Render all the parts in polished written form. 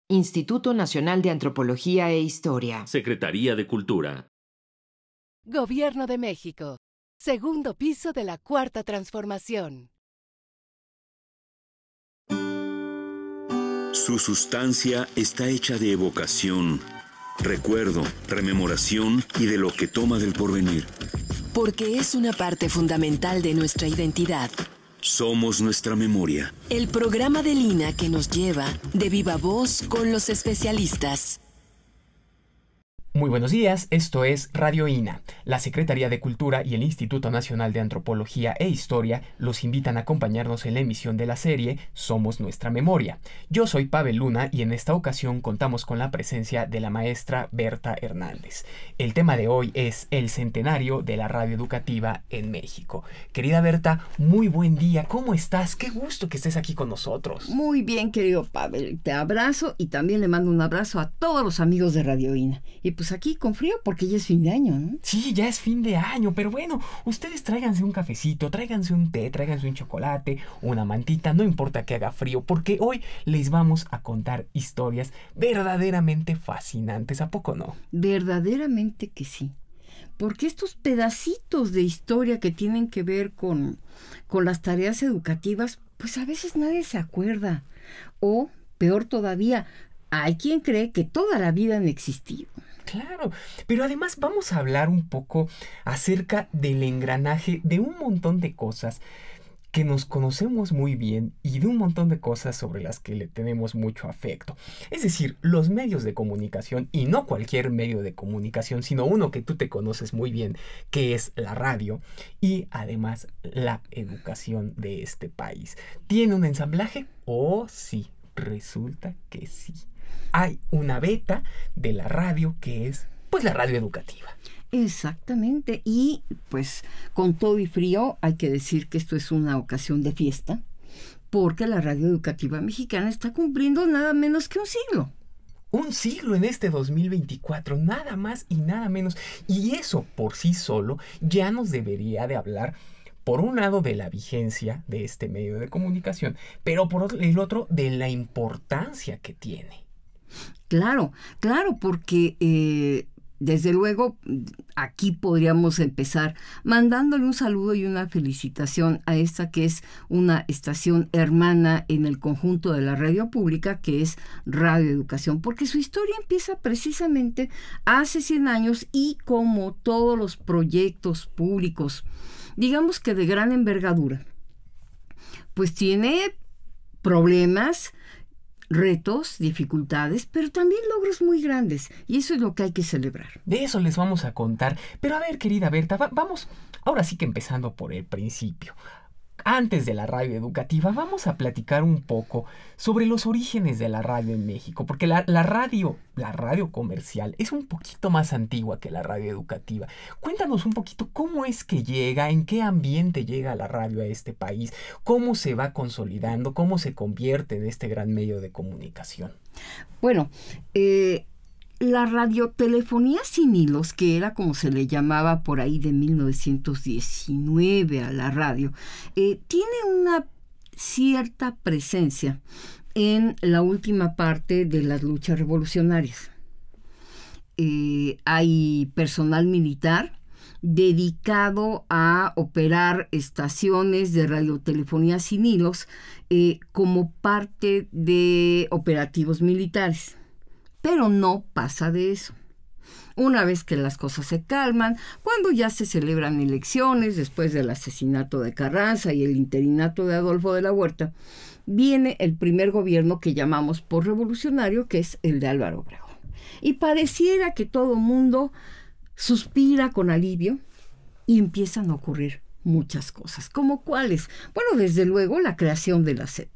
Instituto Nacional de Antropología e Historia. Secretaría de Cultura. Gobierno de México. Segundo piso de la Cuarta Transformación. Su sustancia está hecha de evocación, recuerdo, rememoración y de lo que toma del porvenir. Porque es una parte fundamental de nuestra identidad. Somos nuestra memoria. El programa de Lina que nos lleva de viva voz con los especialistas. Muy buenos días, esto es Radio INA. La Secretaría de Cultura y el Instituto Nacional de Antropología e Historia los invitan a acompañarnos en la emisión de la serie Somos Nuestra Memoria. Yo soy Pavel Luna y en esta ocasión contamos con la presencia de la maestra Berta Hernández. El tema de hoy es el centenario de la radio educativa en México. Querida Berta, muy buen día, ¿cómo estás? Qué gusto que estés aquí con nosotros. Muy bien, querido Pavel, te abrazo y también le mando un abrazo a todos los amigos de Radio INA. Y pues aquí con frío porque ya es fin de año, ¿no? Sí, ya es fin de año, pero bueno, ustedes tráiganse un cafecito, tráiganse un té, tráiganse un chocolate, una mantita, no importa que haga frío, porque hoy les vamos a contar historias verdaderamente fascinantes, ¿a poco no? Verdaderamente que sí. Porque estos pedacitos de historia que tienen que ver con las tareas educativas, pues a veces nadie se acuerda. O, peor todavía, hay quien cree que toda la vida han existido. Claro, pero además vamos a hablar un poco acerca del engranaje de un montón de cosas que nos conocemos muy bien y de un montón de cosas sobre las que le tenemos mucho afecto. Es decir, los medios de comunicación, y no cualquier medio de comunicación, sino uno que tú te conoces muy bien, que es la radio, y además la educación de este país. ¿Tiene un ensamblaje? Oh, sí, resulta que sí. Hay una beta de la radio que es, pues, la radio educativa. Exactamente, y pues con todo y frío hay que decir que esto es una ocasión de fiesta, porque la radio educativa mexicana está cumpliendo nada menos que un siglo. Un siglo en este 2024, nada más y nada menos. Y eso por sí solo ya nos debería de hablar, por un lado, de la vigencia de este medio de comunicación, pero por el otro, de la importancia que tiene. Claro, porque desde luego aquí podríamos empezar mandándole un saludo y una felicitación a esta que es una estación hermana en el conjunto de la radio pública, que es Radio Educación, porque su historia empieza precisamente hace 100 años y como todos los proyectos públicos, digamos que de gran envergadura, pues tiene problemas, retos, dificultades, pero también logros muy grandes, y eso es lo que hay que celebrar. De eso les vamos a contar. Pero a ver, querida Berta, vamos, ahora sí que empezando por el principio. Antes de la radio educativa, vamos a platicar un poco sobre los orígenes de la radio en México, porque la radio comercial es un poquito más antigua que la radio educativa. Cuéntanos un poquito cómo es que llega, en qué ambiente llega la radio a este país, cómo se va consolidando, cómo se convierte en este gran medio de comunicación. Bueno, la radiotelefonía sin hilos, que era como se le llamaba por ahí de 1919 a la radio, tiene una cierta presencia en la última parte de las luchas revolucionarias. Hay personal militar dedicado a operar estaciones de radiotelefonía sin hilos como parte de operativos militares. Pero no pasa de eso. Una vez que las cosas se calman, cuando ya se celebran elecciones, después del asesinato de Carranza y el interinato de Adolfo de la Huerta, viene el primer gobierno que llamamos posrevolucionario, que es el de Álvaro Obregón. Y pareciera que todo mundo suspira con alivio y empiezan a ocurrir muchas cosas. ¿Cómo cuáles? Bueno, desde luego la creación de la SEP.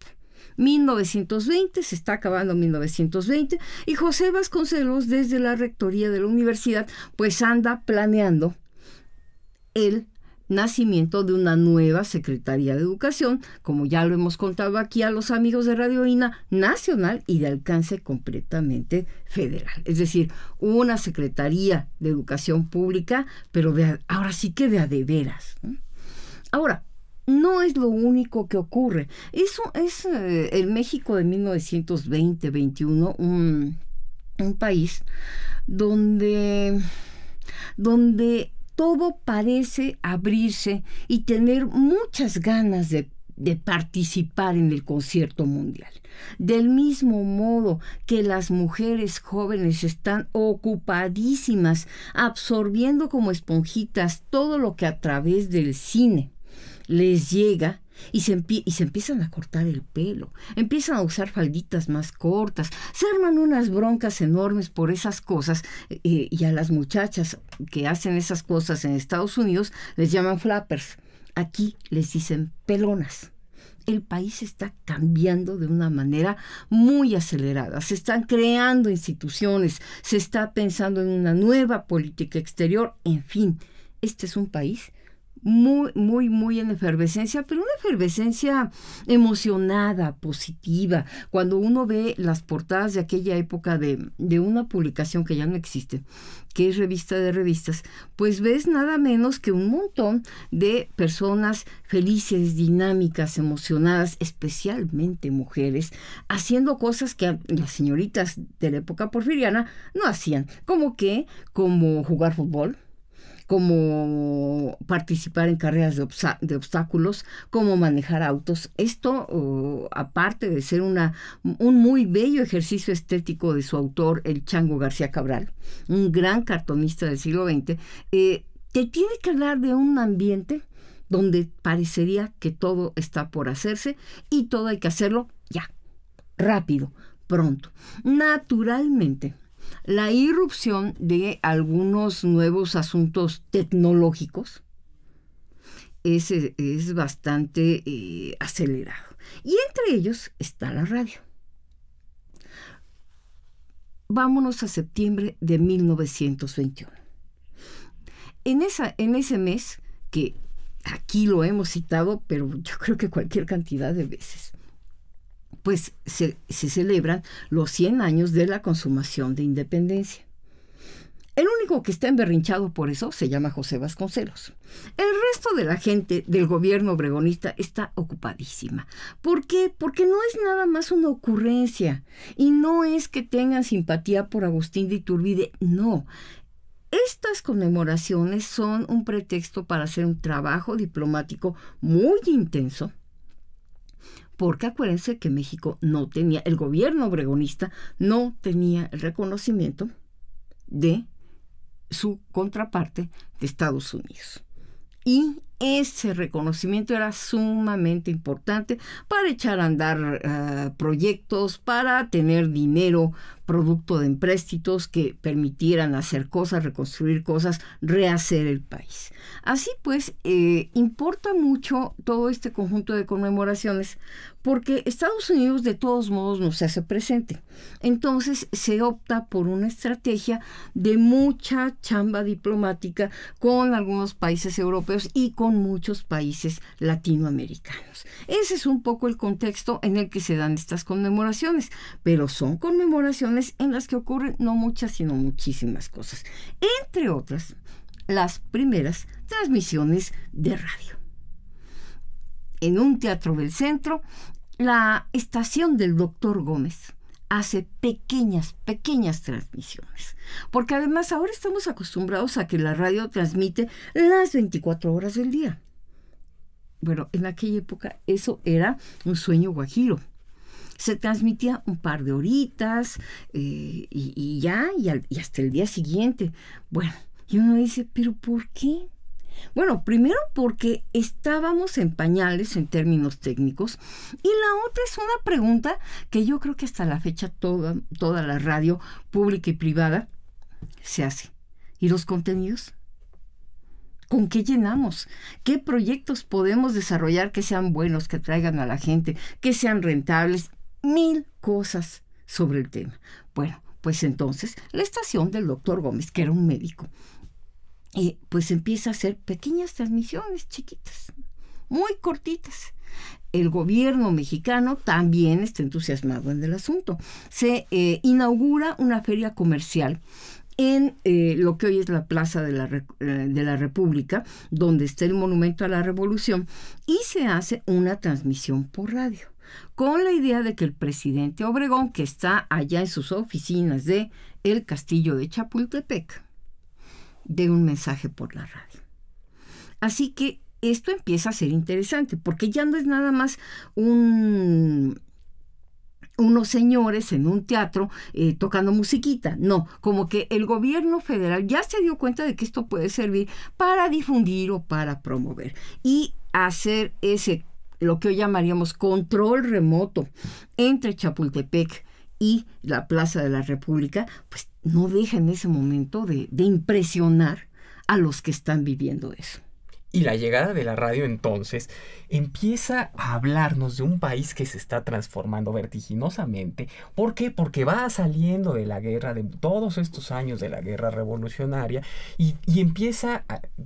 1920, se está acabando 1920, y José Vasconcelos, desde la rectoría de la universidad, pues anda planeando el nacimiento de una nueva Secretaría de Educación, como ya lo hemos contado aquí a los amigos de Radio INA, nacional y de alcance completamente federal. Es decir, una Secretaría de Educación Pública, pero ahora sí que de a de veras, ¿no? Ahora, no es lo único que ocurre. Eso es el México de 1920-21, un país donde todo parece abrirse y tener muchas ganas de participar en el concierto mundial. Del mismo modo que las mujeres jóvenes están ocupadísimas, absorbiendo como esponjitas todo lo que a través del cine les llega, y se empiezan a cortar el pelo, empiezan a usar falditas más cortas, se arman unas broncas enormes por esas cosas, y a las muchachas que hacen esas cosas en Estados Unidos les llaman flappers. Aquí les dicen pelonas. El país está cambiando de una manera muy acelerada. Se están creando instituciones, se está pensando en una nueva política exterior. En fin, este es un país muy en efervescencia, pero una efervescencia emocionada, positiva. Cuando uno ve las portadas de aquella época de una publicación que ya no existe, que es Revista de Revistas, pues ves nada menos que un montón de personas felices, dinámicas, emocionadas, especialmente mujeres, haciendo cosas que las señoritas de la época porfiriana no hacían, como jugar fútbol, como participar en carreras de obstáculos, como manejar autos. Esto, aparte de ser un muy bello ejercicio estético de su autor, el Chango García Cabral, un gran cartonista del siglo XX, te tiene que hablar de un ambiente donde parecería que todo está por hacerse y todo hay que hacerlo ya, rápido, pronto. Naturalmente, la irrupción de algunos nuevos asuntos tecnológicos es bastante acelerado. Y entre ellos está la radio. Vámonos a septiembre de 1921. En ese mes, que aquí lo hemos citado, pero yo creo que cualquier cantidad de veces, pues se celebran los 100 años de la consumación de independencia. El único que está emberrinchado por eso se llama José Vasconcelos. El resto de la gente del gobierno obregonista está ocupadísima. ¿Por qué? Porque no es nada más una ocurrencia y no es que tengan simpatía por Agustín de Iturbide, no. Estas conmemoraciones son un pretexto para hacer un trabajo diplomático muy intenso, porque acuérdense que México el gobierno obregonista no tenía el reconocimiento de su contraparte de Estados Unidos. Y ese reconocimiento era sumamente importante para echar a andar proyectos, para tener dinero producto de empréstitos que permitieran hacer cosas, reconstruir cosas, rehacer el país. Así pues, importa mucho todo este conjunto de conmemoraciones porque Estados Unidos de todos modos no se hace presente. Entonces se opta por una estrategia de mucha chamba diplomática con algunos países europeos y con muchos países latinoamericanos. Ese es un poco el contexto en el que se dan estas conmemoraciones, pero son conmemoraciones en las que ocurren no muchas, sino muchísimas cosas. Entre otras, las primeras transmisiones de radio. En un teatro del centro, la estación del Dr. Gómez hace pequeñas transmisiones. Porque además ahora estamos acostumbrados a que la radio transmite las 24 horas del día. Bueno, en aquella época eso era un sueño guajiro. Se transmitía un par de horitas y hasta el día siguiente. Bueno, y uno dice, ¿pero por qué? Bueno, primero porque estábamos en pañales en términos técnicos y la otra es una pregunta que yo creo que hasta la fecha toda la radio pública y privada se hace. ¿Y los contenidos? ¿Con qué llenamos? ¿Qué proyectos podemos desarrollar que sean buenos, que traigan a la gente, que sean rentables? 1000 cosas sobre el tema. Bueno, pues entonces la estación del Dr. Gómez, que era un médico, pues empieza a hacer pequeñas transmisiones chiquitas, muy cortitas. El gobierno mexicano también está entusiasmado en el asunto. Se inaugura una feria comercial en lo que hoy es la Plaza de la República, donde está el Monumento a la Revolución, y se hace una transmisión por radio, con la idea de que el presidente Obregón, que está allá en sus oficinas de el Castillo de Chapultepec, dé un mensaje por la radio. Así que esto empieza a ser interesante, porque ya no es nada más unos señores en un teatro tocando musiquita. No, como que el gobierno federal ya se dio cuenta de que esto puede servir para difundir o para promover y hacer lo que hoy llamaríamos control remoto entre Chapultepec y la Plaza de la República, pues no deja en ese momento de impresionar a los que están viviendo eso. Y la llegada de la radio entonces empieza a hablarnos de un país que se está transformando vertiginosamente. ¿Por qué? Porque va saliendo de la guerra, de todos estos años de la guerra revolucionaria y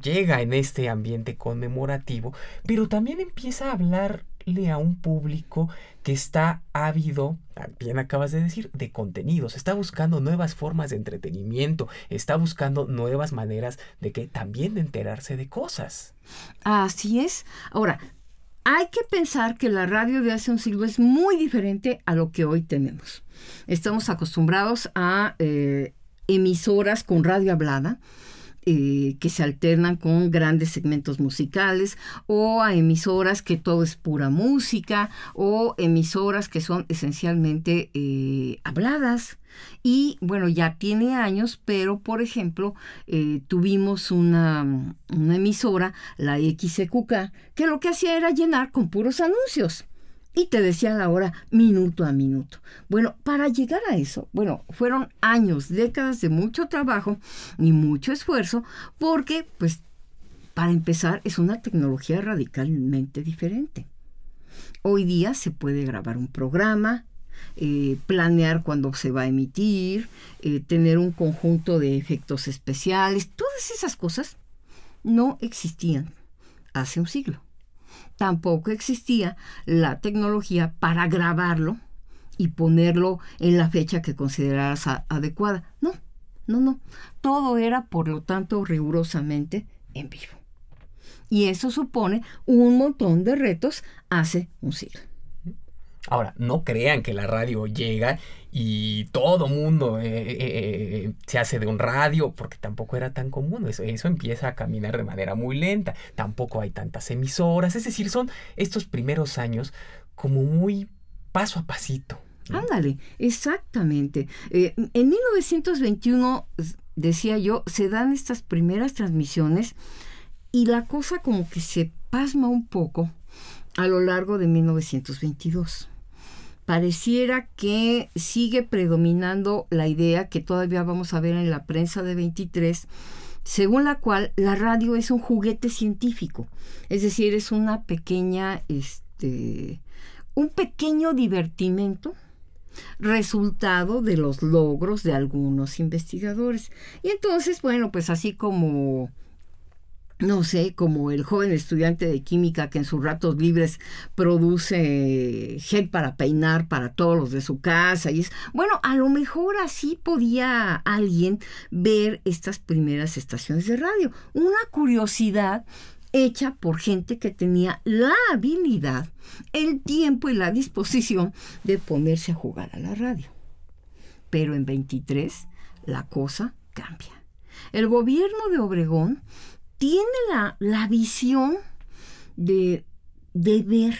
llega en este ambiente conmemorativo, pero también empieza a hablarle a un público que está ávido, bien acabas de decir, de contenidos. Está buscando nuevas formas de entretenimiento, está buscando nuevas maneras también de enterarse de cosas. Así es. Ahora, hay que pensar que la radio de hace un siglo es muy diferente a lo que hoy tenemos. Estamos acostumbrados a emisoras con radio hablada, que se alternan con grandes segmentos musicales, o a emisoras que todo es pura música, o emisoras que son esencialmente habladas. Y bueno, ya tiene años, pero por ejemplo, tuvimos una emisora, la XEQK, que lo que hacía era llenar con puros anuncios. Y te decía la hora minuto a minuto. Bueno, para llegar a eso, fueron años, décadas de mucho trabajo y mucho esfuerzo, porque, pues, para empezar, es una tecnología radicalmente diferente. Hoy día se puede grabar un programa, planear cuándo se va a emitir, tener un conjunto de efectos especiales. Todas esas cosas no existían hace un siglo. Tampoco existía la tecnología para grabarlo y ponerlo en la fecha que consideraras adecuada. No. Todo era, por lo tanto, rigurosamente en vivo. Y eso supone un montón de retos hace un siglo. Ahora, no crean que la radio llega y todo mundo se hace de un radio, porque tampoco era tan común. Eso empieza a caminar de manera muy lenta. Tampoco hay tantas emisoras. Es decir, son estos primeros años como muy paso a pasito, ¿no? Ándale, exactamente. En 1921, decía yo, se dan estas primeras transmisiones y la cosa como que se pasma un poco a lo largo de 1922. Pareciera que sigue predominando la idea que todavía vamos a ver en la prensa de 23, según la cual la radio es un juguete científico. Es decir, es una pequeña, un pequeño divertimento resultado de los logros de algunos investigadores. Y entonces, pues así como... no sé, como el joven estudiante de química que en sus ratos libres produce gel para peinar para todos los de su casa. A lo mejor así podía alguien ver estas primeras estaciones de radio. Una curiosidad hecha por gente que tenía la habilidad, el tiempo y la disposición de ponerse a jugar a la radio. Pero en 23 la cosa cambia. El gobierno de Obregón tiene la visión de ver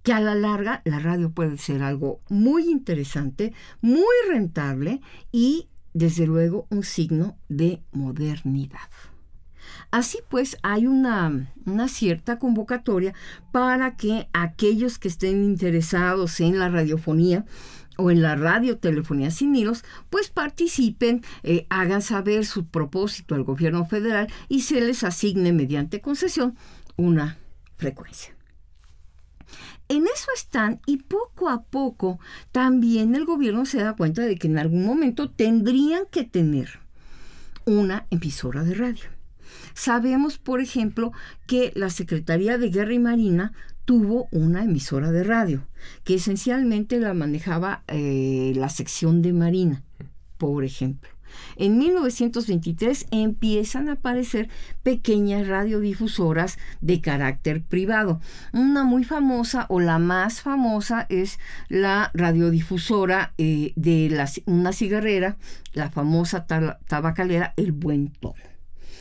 que a la larga la radio puede ser algo muy interesante, muy rentable y, desde luego, un signo de modernidad. Así pues, hay una cierta convocatoria para que aquellos que estén interesados en la radiofonía o en la radiotelefonía sin hilos, pues participen, hagan saber su propósito al gobierno federal y se les asigne mediante concesión una frecuencia. En eso están, y poco a poco también el gobierno se da cuenta de que en algún momento tendrían que tener una emisora de radio. Sabemos, por ejemplo, que la Secretaría de Guerra y Marina tuvo una emisora de radio, que esencialmente la manejaba la sección de Marina, por ejemplo. En 1923 empiezan a aparecer pequeñas radiodifusoras de carácter privado. Una muy famosa, o la más famosa, es la radiodifusora de una cigarrera, la famosa tabacalera El Buen Tono.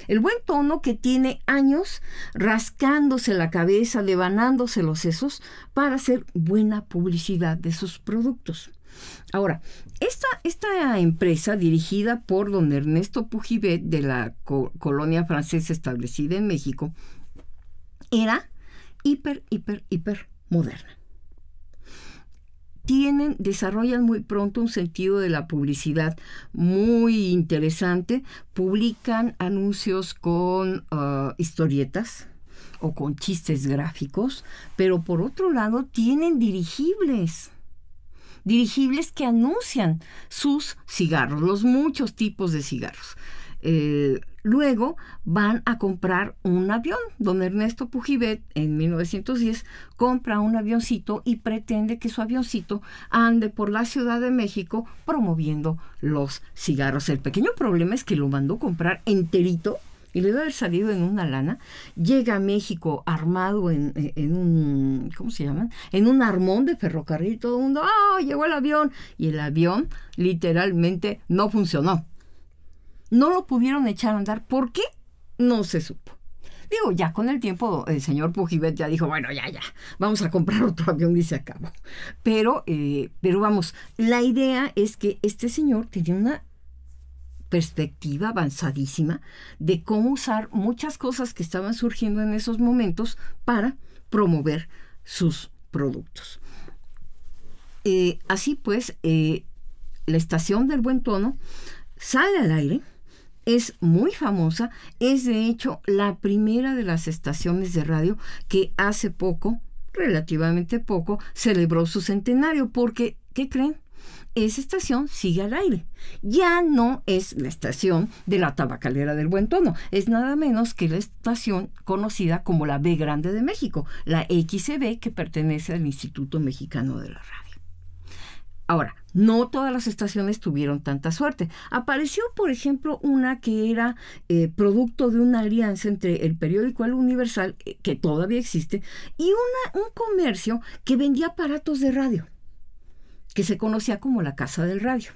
El Buen Tono, que tiene años rascándose la cabeza, devanándose los sesos para hacer buena publicidad de sus productos. Ahora, esta empresa, dirigida por don Ernesto Pujibet, de la colonia francesa establecida en México, era hiper moderna. Desarrollan muy pronto un sentido de la publicidad muy interesante. Publican anuncios con historietas o con chistes gráficos, pero por otro lado tienen dirigibles que anuncian sus cigarros, los muchos tipos de cigarros. Luego van a comprar un avión. Don Ernesto Pujibet, en 1910, compra un avioncito y pretende que su avioncito ande por la Ciudad de México promoviendo los cigarros. El pequeño problema es que lo mandó comprar enterito y le debe haber salido en una lana. Llega a México armado en un, ¿cómo se llaman? En un armón de ferrocarril. Todo el mundo, llegó el avión. Y el avión literalmente no funcionó. No lo pudieron echar a andar. ¿Por qué? No se supo. Digo, ya con el tiempo el señor Pujibet ya dijo, bueno, ya, vamos a comprar otro avión y se acabó. Pero vamos, la idea es que este señor tenía una perspectiva avanzadísima de cómo usar muchas cosas que estaban surgiendo en esos momentos para promover sus productos. Así pues, la estación del Buen Tono sale al aire. Es muy famosa, es de hecho la primera de las estaciones de radio que hace poco, relativamente poco, celebró su centenario, porque, ¿qué creen? Esa estación sigue al aire. Ya no es la estación de la tabacalera del Buen Tono, es nada menos que la estación conocida como la B Grande de México, la XCB, que pertenece al Instituto Mexicano de la Radio. Ahora, no todas las estaciones tuvieron tanta suerte. Apareció, por ejemplo, una que era producto de una alianza entre el periódico El Universal, que todavía existe, y un comercio que vendía aparatos de radio, que se conocía como la Casa del Radio.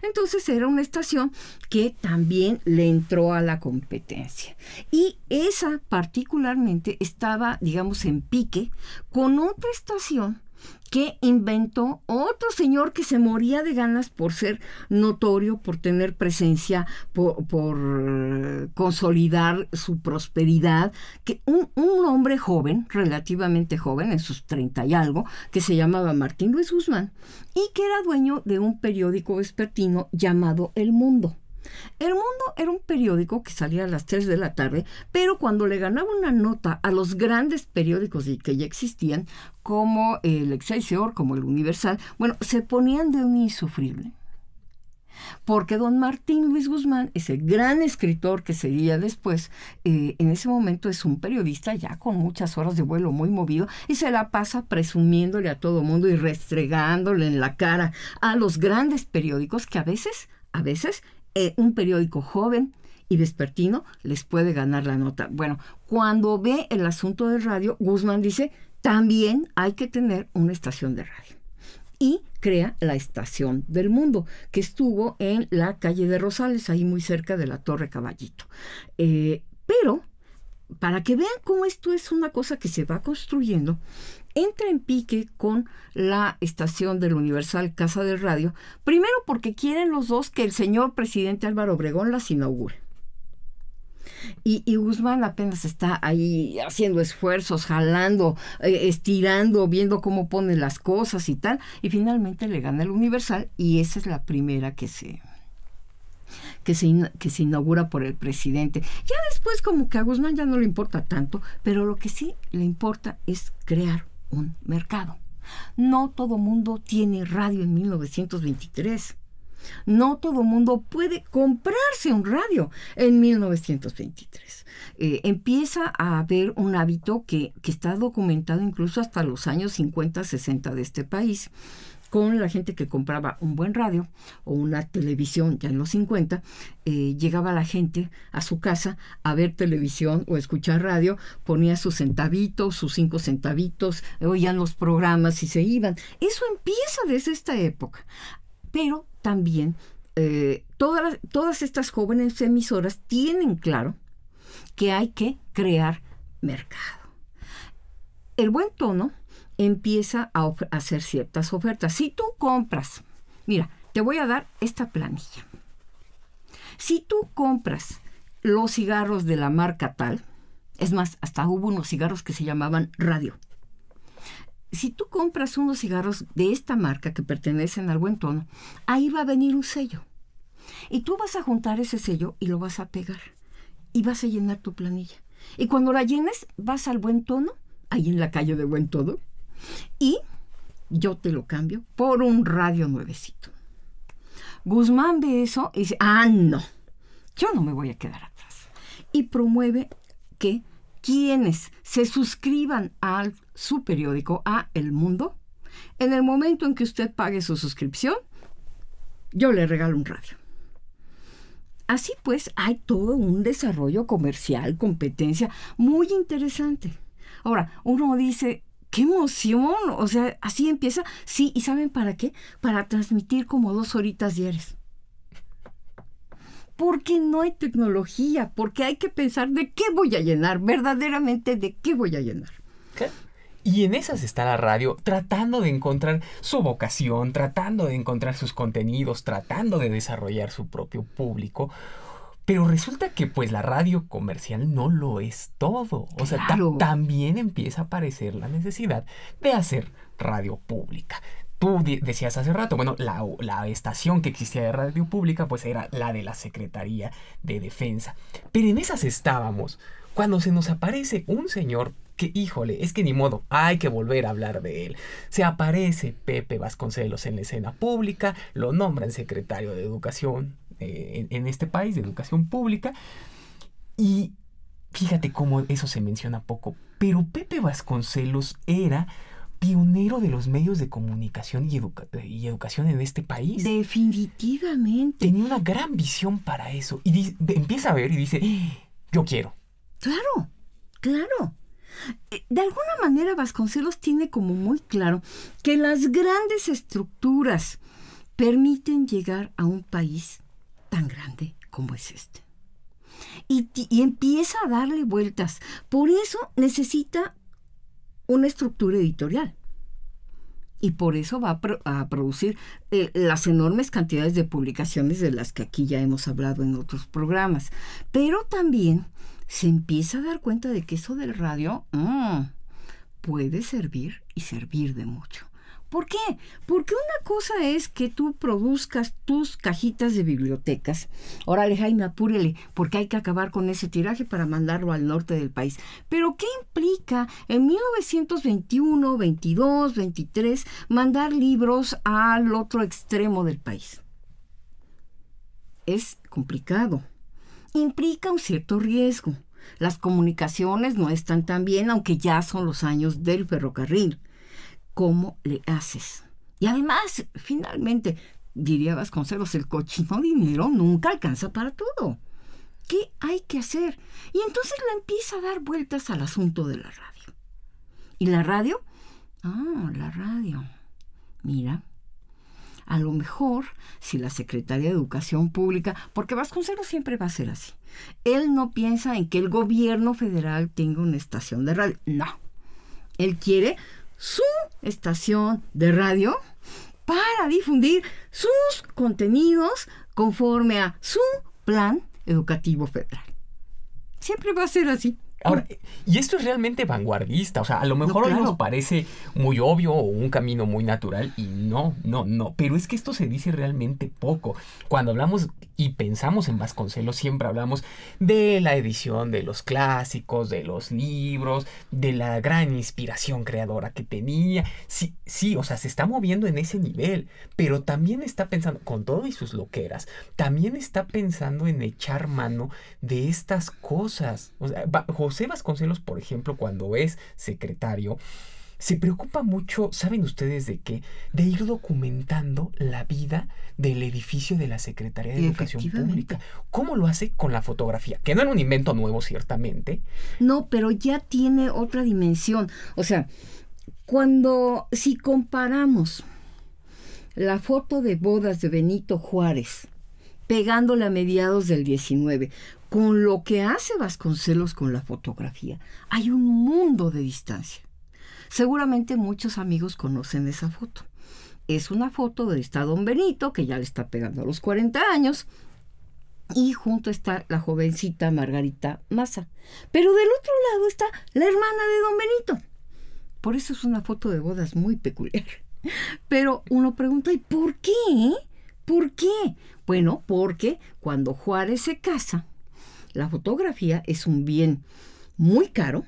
Entonces era una estación que también le entró a la competencia. Y esa particularmente estaba, digamos, en pique con otra estación que inventó otro señor que se moría de ganas por ser notorio, por tener presencia, por consolidar su prosperidad, que un hombre joven, relativamente joven, en sus 30 y algo, que se llamaba Martín Luis Guzmán, y que era dueño de un periódico vespertino llamado El Mundo. El Mundo era un periódico que salía a las 3 de la tarde, pero cuando le ganaba una nota a los grandes periódicos que ya existían, como el Excelsior, como el Universal, bueno, se ponían de un insufrible. Porque don Martín Luis Guzmán, ese gran escritor que sería después, en ese momento es un periodista ya con muchas horas de vuelo, muy movido, y se la pasa presumiéndole a todo mundo y restregándole en la cara a los grandes periódicos que a veces un periódico joven y vespertino les puede ganar la nota. Bueno, cuando ve el asunto del radio, Guzmán dice, también hay que tener una estación de radio. Y crea la Estación del Mundo, que estuvo en la calle de Rosales, ahí muy cerca de la Torre Caballito. Pero, para que vean cómo esto es una cosa que se va construyendo, entra en pique con la estación del Universal Casa del Radio, primero porque quieren los dos que el señor presidente Álvaro Obregón las inaugure. Y Guzmán apenas está ahí haciendo esfuerzos, jalando, estirando, viendo cómo pone las cosas y tal, y finalmente le gana el Universal, y esa es la primera que se inaugura por el presidente. Ya después como que a Guzmán ya no le importa tanto, pero lo que sí le importa es crear un mercado. No todo mundo tiene radio en 1923. No todo mundo puede comprarse un radio en 1923. Empieza a haber un hábito que está documentado incluso hasta los años 50, 60 de este país, con la gente que compraba un buen radio o una televisión ya en los 50, llegaba la gente a su casa a ver televisión o escuchar radio, ponía sus centavitos, sus 5 centavitos, oían los programas y se iban. Eso empieza desde esta época. Pero también todas estas jóvenes emisoras tienen claro que hay que crear mercado. El buen tono empieza a hacer ciertas ofertas. Si tú compras, mira, te voy a dar esta planilla. Si tú compras los cigarros de la marca tal, es más, hasta hubo unos cigarros que se llamaban Radio. Si tú compras unos cigarros de esta marca que pertenecen al buen tono, ahí va a venir un sello. Y tú vas a juntar ese sello y lo vas a pegar. Y vas a llenar tu planilla. Y cuando la llenes, vas al buen tono, ahí en la calle de Buen Todo, y yo te lo cambio por un radio nuevecito. Guzmán ve eso y dice, no, yo no me voy a quedar atrás. Y promueve que quienes se suscriban a su periódico, a El Mundo, en el momento en que usted pague su suscripción, yo le regalo un radio. Así pues, hay todo un desarrollo comercial, competencia muy interesante. Ahora, uno dice, ¡qué emoción! O sea, así empieza. Sí, ¿y saben para qué? Para transmitir como 2 horitas diarias. Porque no hay tecnología, porque hay que pensar de qué voy a llenar, verdaderamente de qué voy a llenar. ¿Qué? Y en esas está la radio, tratando de encontrar su vocación, tratando de encontrar sus contenidos, tratando de desarrollar su propio público. Pero resulta que pues la radio comercial no lo es todo. O sea, claro. También empieza a aparecer la necesidad de hacer radio pública. Tú decías hace rato, bueno, la estación que existía de radio pública pues era la de la Secretaría de Defensa. Pero en esas estábamos cuando se nos aparece un señor que, híjole, es que ni modo, hay que volver a hablar de él. Se aparece Pepe Vasconcelos en la escena pública, lo nombran secretario de Educación en este país, de Educación Pública, y fíjate cómo eso se menciona poco, pero Pepe Vasconcelos era pionero de los medios de comunicación y educación en este país. Definitivamente. Tenía una gran visión para eso, y empieza a ver y dice, yo quiero. Claro, claro. De alguna manera Vasconcelos tiene como muy claro que las grandes estructuras permiten llegar a un país tan grande como es este. Y empieza a darle vueltas. Por eso necesita una estructura editorial. Y por eso va a producir las enormes cantidades de publicaciones de las que aquí ya hemos hablado en otros programas. Pero también se empieza a dar cuenta de que eso del radio puede servir y servir de mucho. ¿Por qué? Porque una cosa es que tú produzcas tus cajitas de bibliotecas. Órale, Jaime, apúrele, porque hay que acabar con ese tiraje para mandarlo al norte del país. Pero ¿qué implica en 1921, 22, 23 mandar libros al otro extremo del país? Es complicado. Implica un cierto riesgo. Las comunicaciones no están tan bien, aunque ya son los años del ferrocarril. ¿Cómo le haces? Y además, finalmente, diría Vasconcelos, el cochino dinero nunca alcanza para todo. ¿Qué hay que hacer? Y entonces le empieza a dar vueltas al asunto de la radio. ¿Y la radio? La radio. Mira, a lo mejor, si la Secretaría de Educación Pública, porque Vasconcelos siempre va a ser así, él no piensa en que el gobierno federal tenga una estación de radio. No. Él quiere su estación de radio para difundir sus contenidos conforme a su plan educativo federal. Siempre va a ser así. Ahora, y esto es realmente vanguardista, o sea, a lo mejor hoy nos parece muy obvio o un camino muy natural y no, pero es que esto se dice realmente poco. Cuando hablamos y pensamos en Vasconcelos, siempre hablamos de la edición de los clásicos, de los libros, de la gran inspiración creadora que tenía. Sí, o sea, se está moviendo en ese nivel, pero también está pensando, con todo y sus loqueras, también está pensando en echar mano de estas cosas. O sea, José Vasconcelos, por ejemplo, cuando es secretario, se preocupa mucho, ¿saben ustedes de qué? De ir documentando la vida del edificio de la Secretaría de Educación Pública. ¿Cómo lo hace? Con la fotografía, que no era un invento nuevo, ciertamente. No, pero ya tiene otra dimensión. O sea, si comparamos la foto de bodas de Benito Juárez, pegándole a mediados del 19, con lo que hace Vasconcelos con la fotografía, hay un mundo de distancia. Seguramente muchos amigos conocen esa foto. Es una foto donde está don Benito, que ya le está pegando a los 40 años, y junto está la jovencita Margarita Maza. Pero del otro lado está la hermana de don Benito. Por eso es una foto de bodas muy peculiar. Pero uno pregunta, ¿y por qué? ¿Por qué? Bueno, porque cuando Juárez se casa, la fotografía es un bien muy caro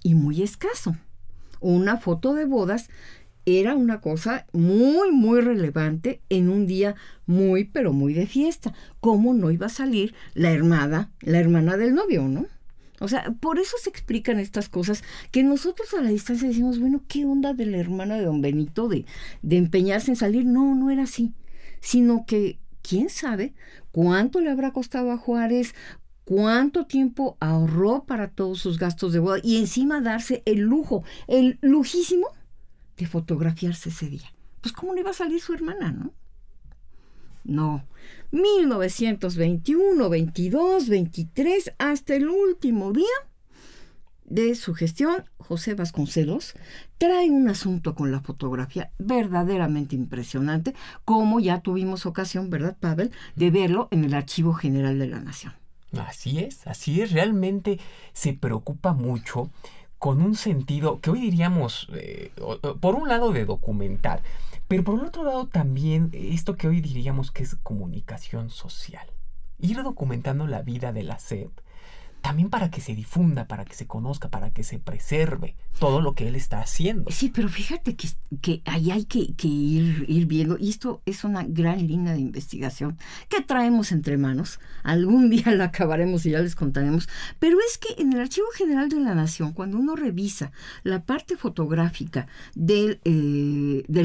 y muy escaso. Una foto de bodas era una cosa muy, muy relevante en un día muy, pero muy de fiesta. ¿Cómo no iba a salir la hermana del novio, no? O sea, por eso se explican estas cosas que nosotros a la distancia decimos, bueno, ¿qué onda de la hermana de don Benito de empeñarse en salir? No, no era así, sino que, ¿quién sabe cuánto le habrá costado a Juárez? ¿Cuánto tiempo ahorró para todos sus gastos de boda? Y encima darse el lujo, el lujísimo de fotografiarse ese día. Pues ¿cómo no iba a salir su hermana, no? No. 1921, 22, 23, hasta el último día de su gestión, José Vasconcelos trae un asunto con la fotografía verdaderamente impresionante, como ya tuvimos ocasión, ¿verdad, Pavel?, de verlo en el Archivo General de la Nación. Así es, realmente se preocupa mucho con un sentido que hoy diríamos, por un lado de documentar, pero por el otro lado también esto que hoy diríamos que es comunicación social. Ir documentando la vida de la SEP, también para que se difunda, para que se conozca, para que se preserve todo lo que él está haciendo. Sí, pero fíjate que ahí hay que ir viendo, y esto es una gran línea de investigación que traemos entre manos. Algún día la acabaremos y ya les contaremos. Pero es que en el Archivo General de la Nación, cuando uno revisa la parte fotográfica del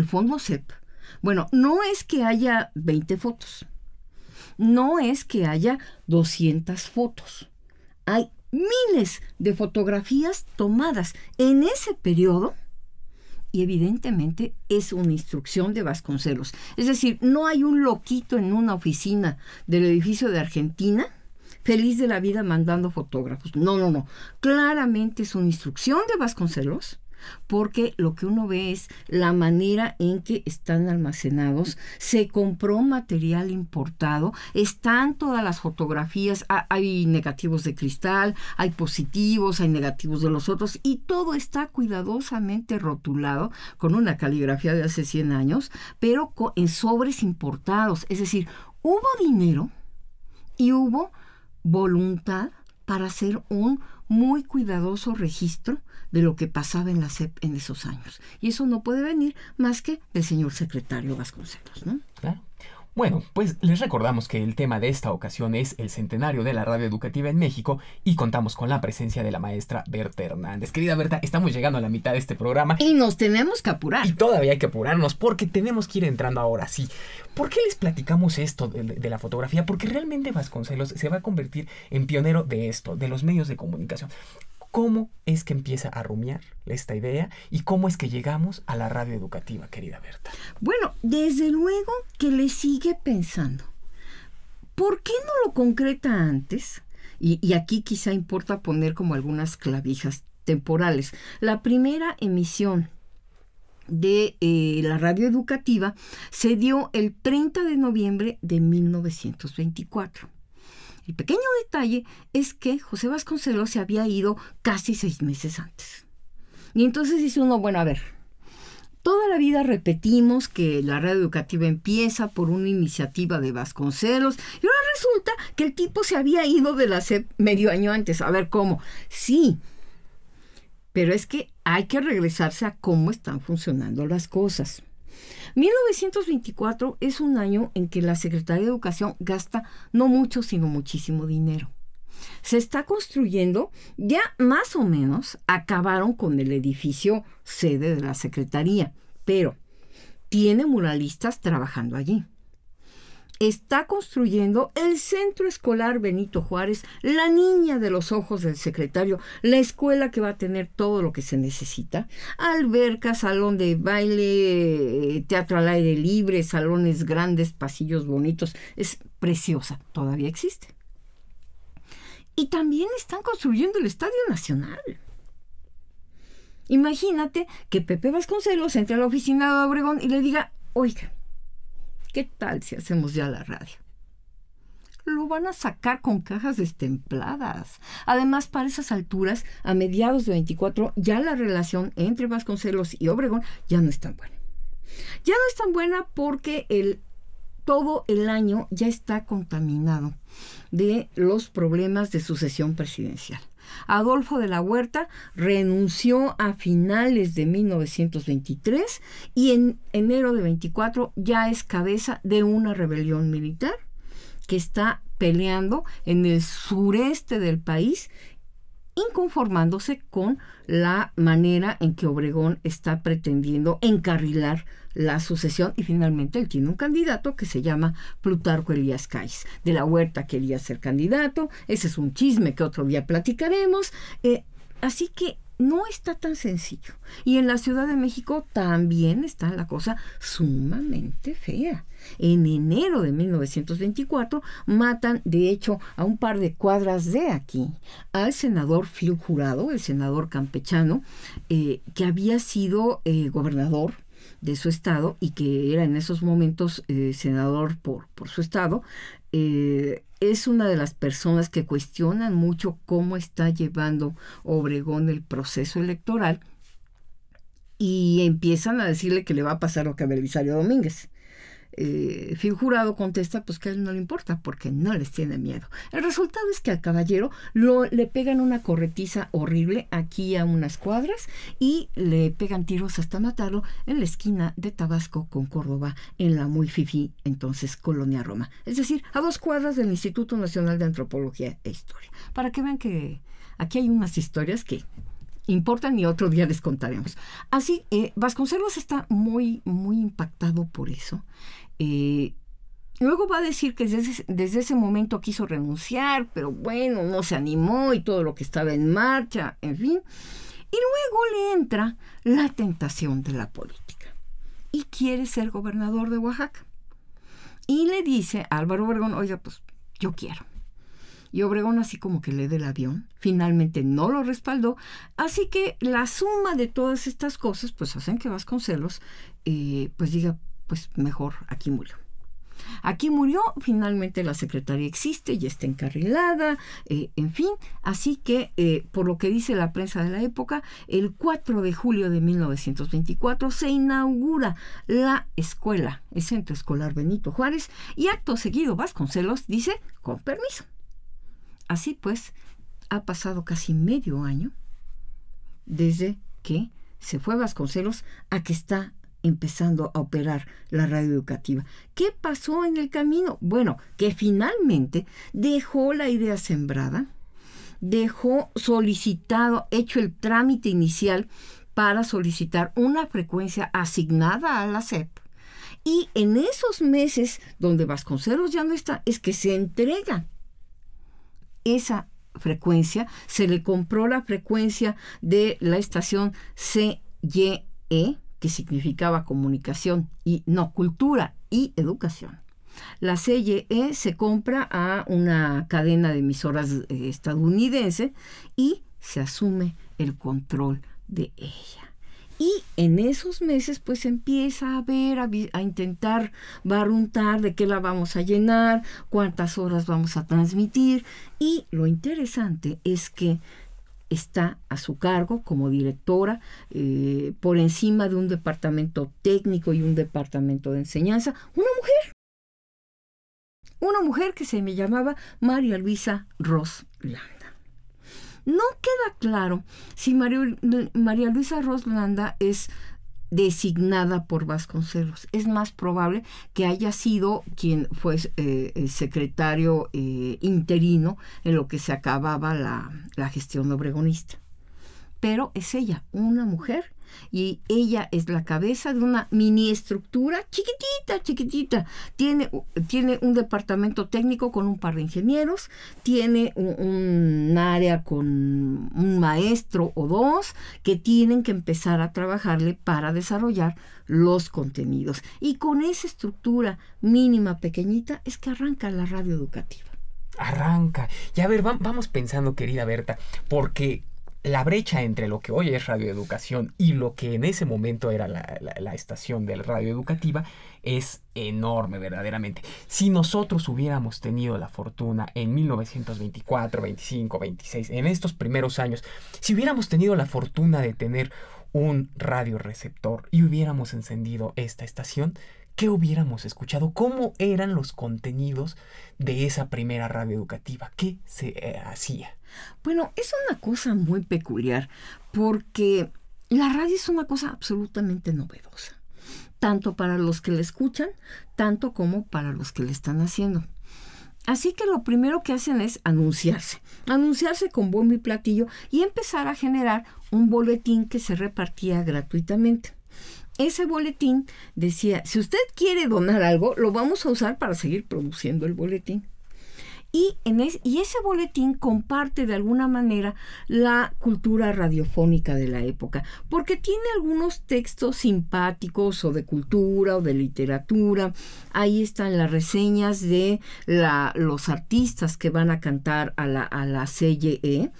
Fondo SEP, bueno, no es que haya 20 fotos, no es que haya 200 fotos. Hay miles de fotografías tomadas en ese periodo y evidentemente es una instrucción de Vasconcelos. Es decir, no hay un loquito en una oficina del edificio de Argentina feliz de la vida mandando fotógrafos. No. Claramente es una instrucción de Vasconcelos, porque lo que uno ve es la manera en que están almacenados. Se compró material importado, están todas las fotografías, hay negativos de cristal, hay positivos, hay negativos de los otros, y todo está cuidadosamente rotulado con una caligrafía de hace 100 años, pero en sobres importados. Es decir, hubo dinero y hubo voluntad para hacer un muy cuidadoso registro de lo que pasaba en la SEP en esos años. Y eso no puede venir más que del señor secretario Vasconcelos, ¿no? Claro. Bueno, pues les recordamos que el tema de esta ocasión es el centenario de la radio educativa en México y contamos con la presencia de la maestra Berta Hernández. Querida Berta, estamos llegando a la mitad de este programa. Y nos tenemos que apurar. Y todavía hay que apurarnos porque tenemos que ir entrando ahora sí. ¿Por qué les platicamos esto de la fotografía? Porque realmente Vasconcelos se va a convertir en pionero de esto, de los medios de comunicación. ¿Cómo es que empieza a rumiar esta idea y cómo es que llegamos a la radio educativa, querida Berta? Bueno, desde luego que le sigue pensando. ¿Por qué no lo concreta antes? Y aquí quizá importa poner como algunas clavijas temporales. La primera emisión de la radio educativa se dio el 30 de noviembre de 1924. El pequeño detalle es que José Vasconcelos se había ido casi 6 meses antes. Y entonces dice uno, bueno, a ver, toda la vida repetimos que la radio educativa empieza por una iniciativa de Vasconcelos y ahora resulta que el tipo se había ido de la SEP medio año antes. A ver, ¿cómo? Sí, pero es que hay que regresarse a cómo están funcionando las cosas. 1924 es un año en que la Secretaría de Educación gasta no mucho, sino muchísimo dinero. Se está construyendo, ya más o menos acabaron con el edificio sede de la Secretaría, pero tiene muralistas trabajando allí. Está construyendo el Centro Escolar Benito Juárez, la niña de los ojos del secretario, la escuela que va a tener todo lo que se necesita: alberca, salón de baile, teatro al aire libre, salones grandes, pasillos bonitos. Es preciosa, todavía existe. Y también están construyendo el Estadio Nacional. Imagínate que Pepe Vasconcelos entre a la oficina de Obregón y le diga: oiga, ¿qué tal si hacemos ya la radio? Lo van a sacar con cajas destempladas. Además, para esas alturas, a mediados de 24, ya la relación entre Vasconcelos y Obregón ya no es tan buena. Ya no es tan buena porque todo el año ya está contaminado de los problemas de sucesión presidencial. Adolfo de la Huerta renunció a finales de 1923 y en enero de 24 ya es cabeza de una rebelión militar que está peleando en el sureste del país, inconformándose con la manera en que Obregón está pretendiendo encarrilar la sucesión, y finalmente él tiene un candidato que se llama Plutarco Elías Calles. De la Huerta quería ser candidato, ese es un chisme que otro día platicaremos, así que no está tan sencillo. Y en la Ciudad de México también está la cosa sumamente fea. En enero de 1924 matan, de hecho, a un par de cuadras de aquí, al senador Phil Jurado, el senador campechano, que había sido gobernador de su estado y que era en esos momentos senador por su estado. Es una de las personas que cuestionan mucho cómo está llevando Obregón el proceso electoral y empiezan a decirle que le va a pasar lo que a Belisario Domínguez. Phil Jurado contesta pues que a él no le importa porque no les tiene miedo. El resultado es que al caballero le pegan una corretiza horrible aquí a unas cuadras y le pegan tiros hasta matarlo en la esquina de Tabasco con Córdoba, en la muy fifí entonces Colonia Roma, es decir, a 2 cuadras del Instituto Nacional de Antropología e Historia, para que vean que aquí hay unas historias que importan y otro día les contaremos. Así, Vasconcelos está muy, muy impactado por eso. Luego va a decir que desde ese momento quiso renunciar, pero bueno, no se animó y todo lo que estaba en marcha, en fin. Y luego le entra la tentación de la política y quiere ser gobernador de Oaxaca. Y le dice a Álvaro Obregón: oiga, pues yo quiero. Y Obregón así como que le dé el avión, finalmente no lo respaldó, así que la suma de todas estas cosas pues hacen que Vasconcelos pues diga, pues mejor aquí murió. Aquí murió, finalmente la secretaría existe, ya está encarrilada, en fin, así que por lo que dice la prensa de la época, el 4 de julio de 1924 se inaugura la escuela, el Centro Escolar Benito Juárez, y acto seguido Vasconcelos dice, con permiso. Así pues, ha pasado casi medio año desde que se fue Vasconcelos a que está empezando a operar la radio educativa. ¿Qué pasó en el camino? Bueno, que finalmente dejó la idea sembrada, dejó solicitado, hecho el trámite inicial para solicitar una frecuencia asignada a la SEP. Y en esos meses donde Vasconcelos ya no está, es que se entrega esa frecuencia. Se le compró la frecuencia de la estación CYE, que significaba comunicación y no cultura y educación. La CYE se compra a una cadena de emisoras estadounidense y se asume el control de ella. Y en esos meses pues empieza a ver, a intentar barruntar de qué la vamos a llenar, cuántas horas vamos a transmitir. Y lo interesante es que está a su cargo como directora, por encima de un departamento técnico y un departamento de enseñanza, una mujer que se me llamaba María Luisa Ros Landa. No queda claro si María Luisa Ros Landa es designada por Vasconcelos. Es más probable que haya sido quien fue el secretario interino en lo que se acababa la gestión obregonista. Pero es ella, una mujer, y ella es la cabeza de una mini estructura chiquitita. Tiene un departamento técnico con un par de ingenieros, tiene un área con un maestro o dos que tienen que empezar a trabajarle para desarrollar los contenidos. Y con esa estructura mínima, pequeñita, es que arranca la radio educativa. Arranca. Y a ver, vamos pensando, querida Berta, porque la brecha entre lo que hoy es radioeducación y lo que en ese momento era la estación de radio educativa es enorme, verdaderamente. Si nosotros hubiéramos tenido la fortuna en 1924, 25, 26, en estos primeros años, si hubiéramos tenido la fortuna de tener un radioreceptor y hubiéramos encendido esta estación, ¿qué hubiéramos escuchado? ¿Cómo eran los contenidos de esa primera radio educativa? ¿Qué se hacía? Bueno, es una cosa muy peculiar porque la radio es una cosa absolutamente novedosa, tanto para los que la escuchan, tanto como para los que la están haciendo. Así que lo primero que hacen es anunciarse con bombo y platillo y empezar a generar un boletín que se repartía gratuitamente. Ese boletín decía, si usted quiere donar algo, lo vamos a usar para seguir produciendo el boletín. Y ese boletín comparte de alguna manera la cultura radiofónica de la época, porque tiene algunos textos simpáticos o de cultura o de literatura. Ahí están las reseñas de los artistas que van a cantar a la CYE.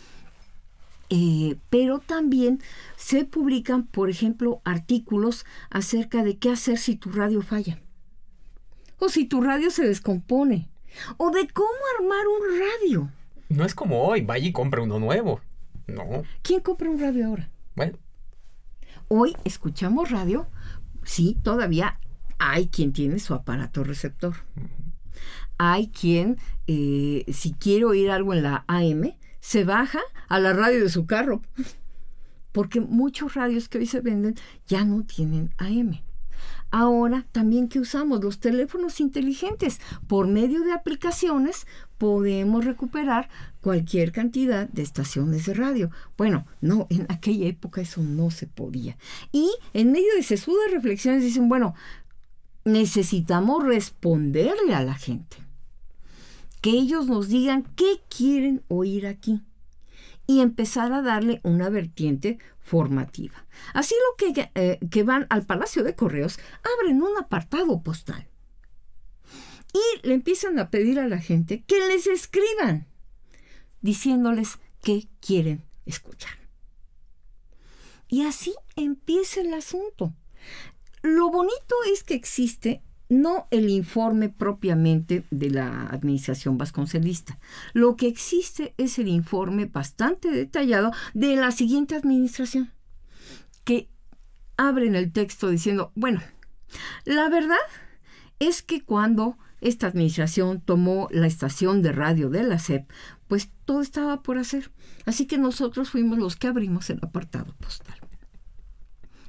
Pero también se publican, por ejemplo, artículos acerca de qué hacer si tu radio falla, o si tu radio se descompone, o de cómo armar un radio. No es como hoy, vaya y compre uno nuevo. No. ¿Quién compra un radio ahora? Bueno. Hoy escuchamos radio, sí, todavía hay quien tiene su aparato receptor. Hay quien, si quiere oír algo en la AM, se baja a la radio de su carro, porque muchos radios que hoy se venden ya no tienen AM. Ahora también que usamos los teléfonos inteligentes, por medio de aplicaciones podemos recuperar cualquier cantidad de estaciones de radio. Bueno, no, en aquella época eso no se podía. Y en medio de sesudas reflexiones dicen, bueno, necesitamos responderle a la gente, que ellos nos digan qué quieren oír aquí y empezar a darle una vertiente formativa. Así lo que van al Palacio de Correos, abren un apartado postal y le empiezan a pedir a la gente que les escriban diciéndoles qué quieren escuchar. Y así empieza el asunto. Lo bonito es que existe no el informe propiamente de la administración vasconcelista. Lo que existe es el informe bastante detallado de la siguiente administración, que abren el texto diciendo, bueno, la verdad es que cuando esta administración tomó la estación de radio de la SEP, pues todo estaba por hacer. Así que nosotros fuimos los que abrimos el apartado postal.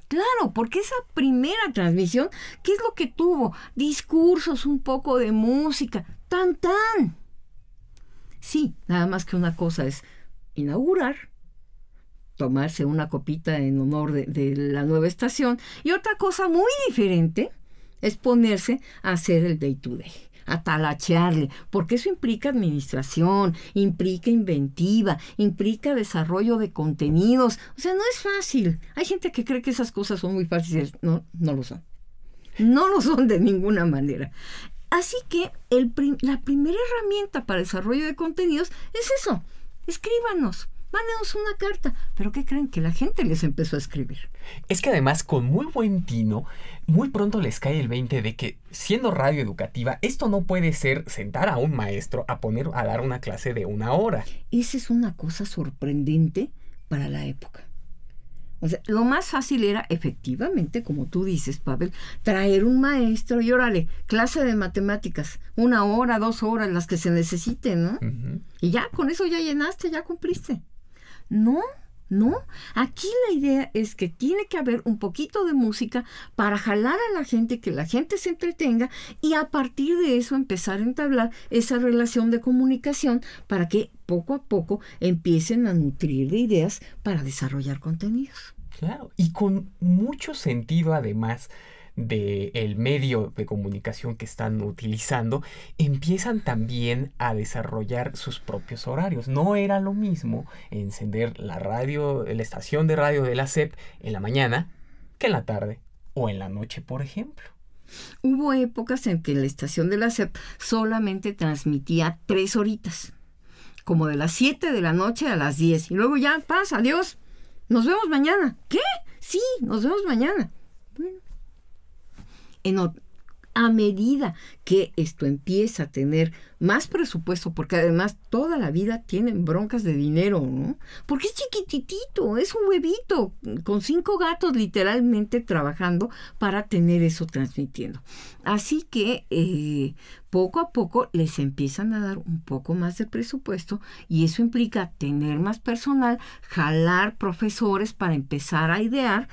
Claro, porque esa primera transmisión, ¿qué es lo que tuvo? Discursos, un poco de música, tan. Sí, nada más que una cosa es inaugurar, tomarse una copita en honor de la nueva estación, y otra cosa muy diferente es ponerse a hacer el day to day, a talachearle, porque eso implica administración, implica inventiva, implica desarrollo de contenidos. O sea, no es fácil. Hay gente que cree que esas cosas son muy fáciles. No lo son. No lo son de ninguna manera. Así que la primera herramienta para el desarrollo de contenidos es eso. Escríbanos. Mándenos una carta. ¿Pero qué creen? Que la gente les empezó a escribir. Es que además, con muy buen tino, muy pronto les cae el 20 de que, siendo radio educativa, esto no puede ser sentar a un maestro a dar una clase de 1 hora. Esa es una cosa sorprendente para la época. O sea, lo más fácil era, efectivamente, como tú dices, Pavel, traer un maestro y órale, clase de matemáticas, 1 hora, 2 horas, las que se necesiten, ¿no? Uh-huh. Y ya, con eso ya llenaste, ya cumpliste. No, No, aquí la idea es que tiene que haber un poquito de música para jalar a la gente, que la gente se entretenga y a partir de eso empezar a entablar esa relación de comunicación para que poco a poco empiecen a nutrir de ideas para desarrollar contenidos. Claro, y con mucho sentido además del medio de comunicación que están utilizando, empiezan también a desarrollar sus propios horarios. No era lo mismo encender la radio, la estación de radio de la SEP en la mañana que en la tarde o en la noche, por ejemplo. Hubo épocas en que la estación de la SEP solamente transmitía 3 horitas, como de las 7 de la noche a las 10, y luego ya pasa, adiós, nos vemos mañana. ¿Qué? Sí, nos vemos mañana. Bueno, a medida que esto empieza a tener más presupuesto, porque además toda la vida tienen broncas de dinero, ¿no? Porque es chiquititito, es un huevito, con 5 gatos literalmente trabajando para tener eso transmitiendo. Así que poco a poco les empiezan a dar un poco más de presupuesto y eso implica tener más personal, jalar profesores para empezar a idear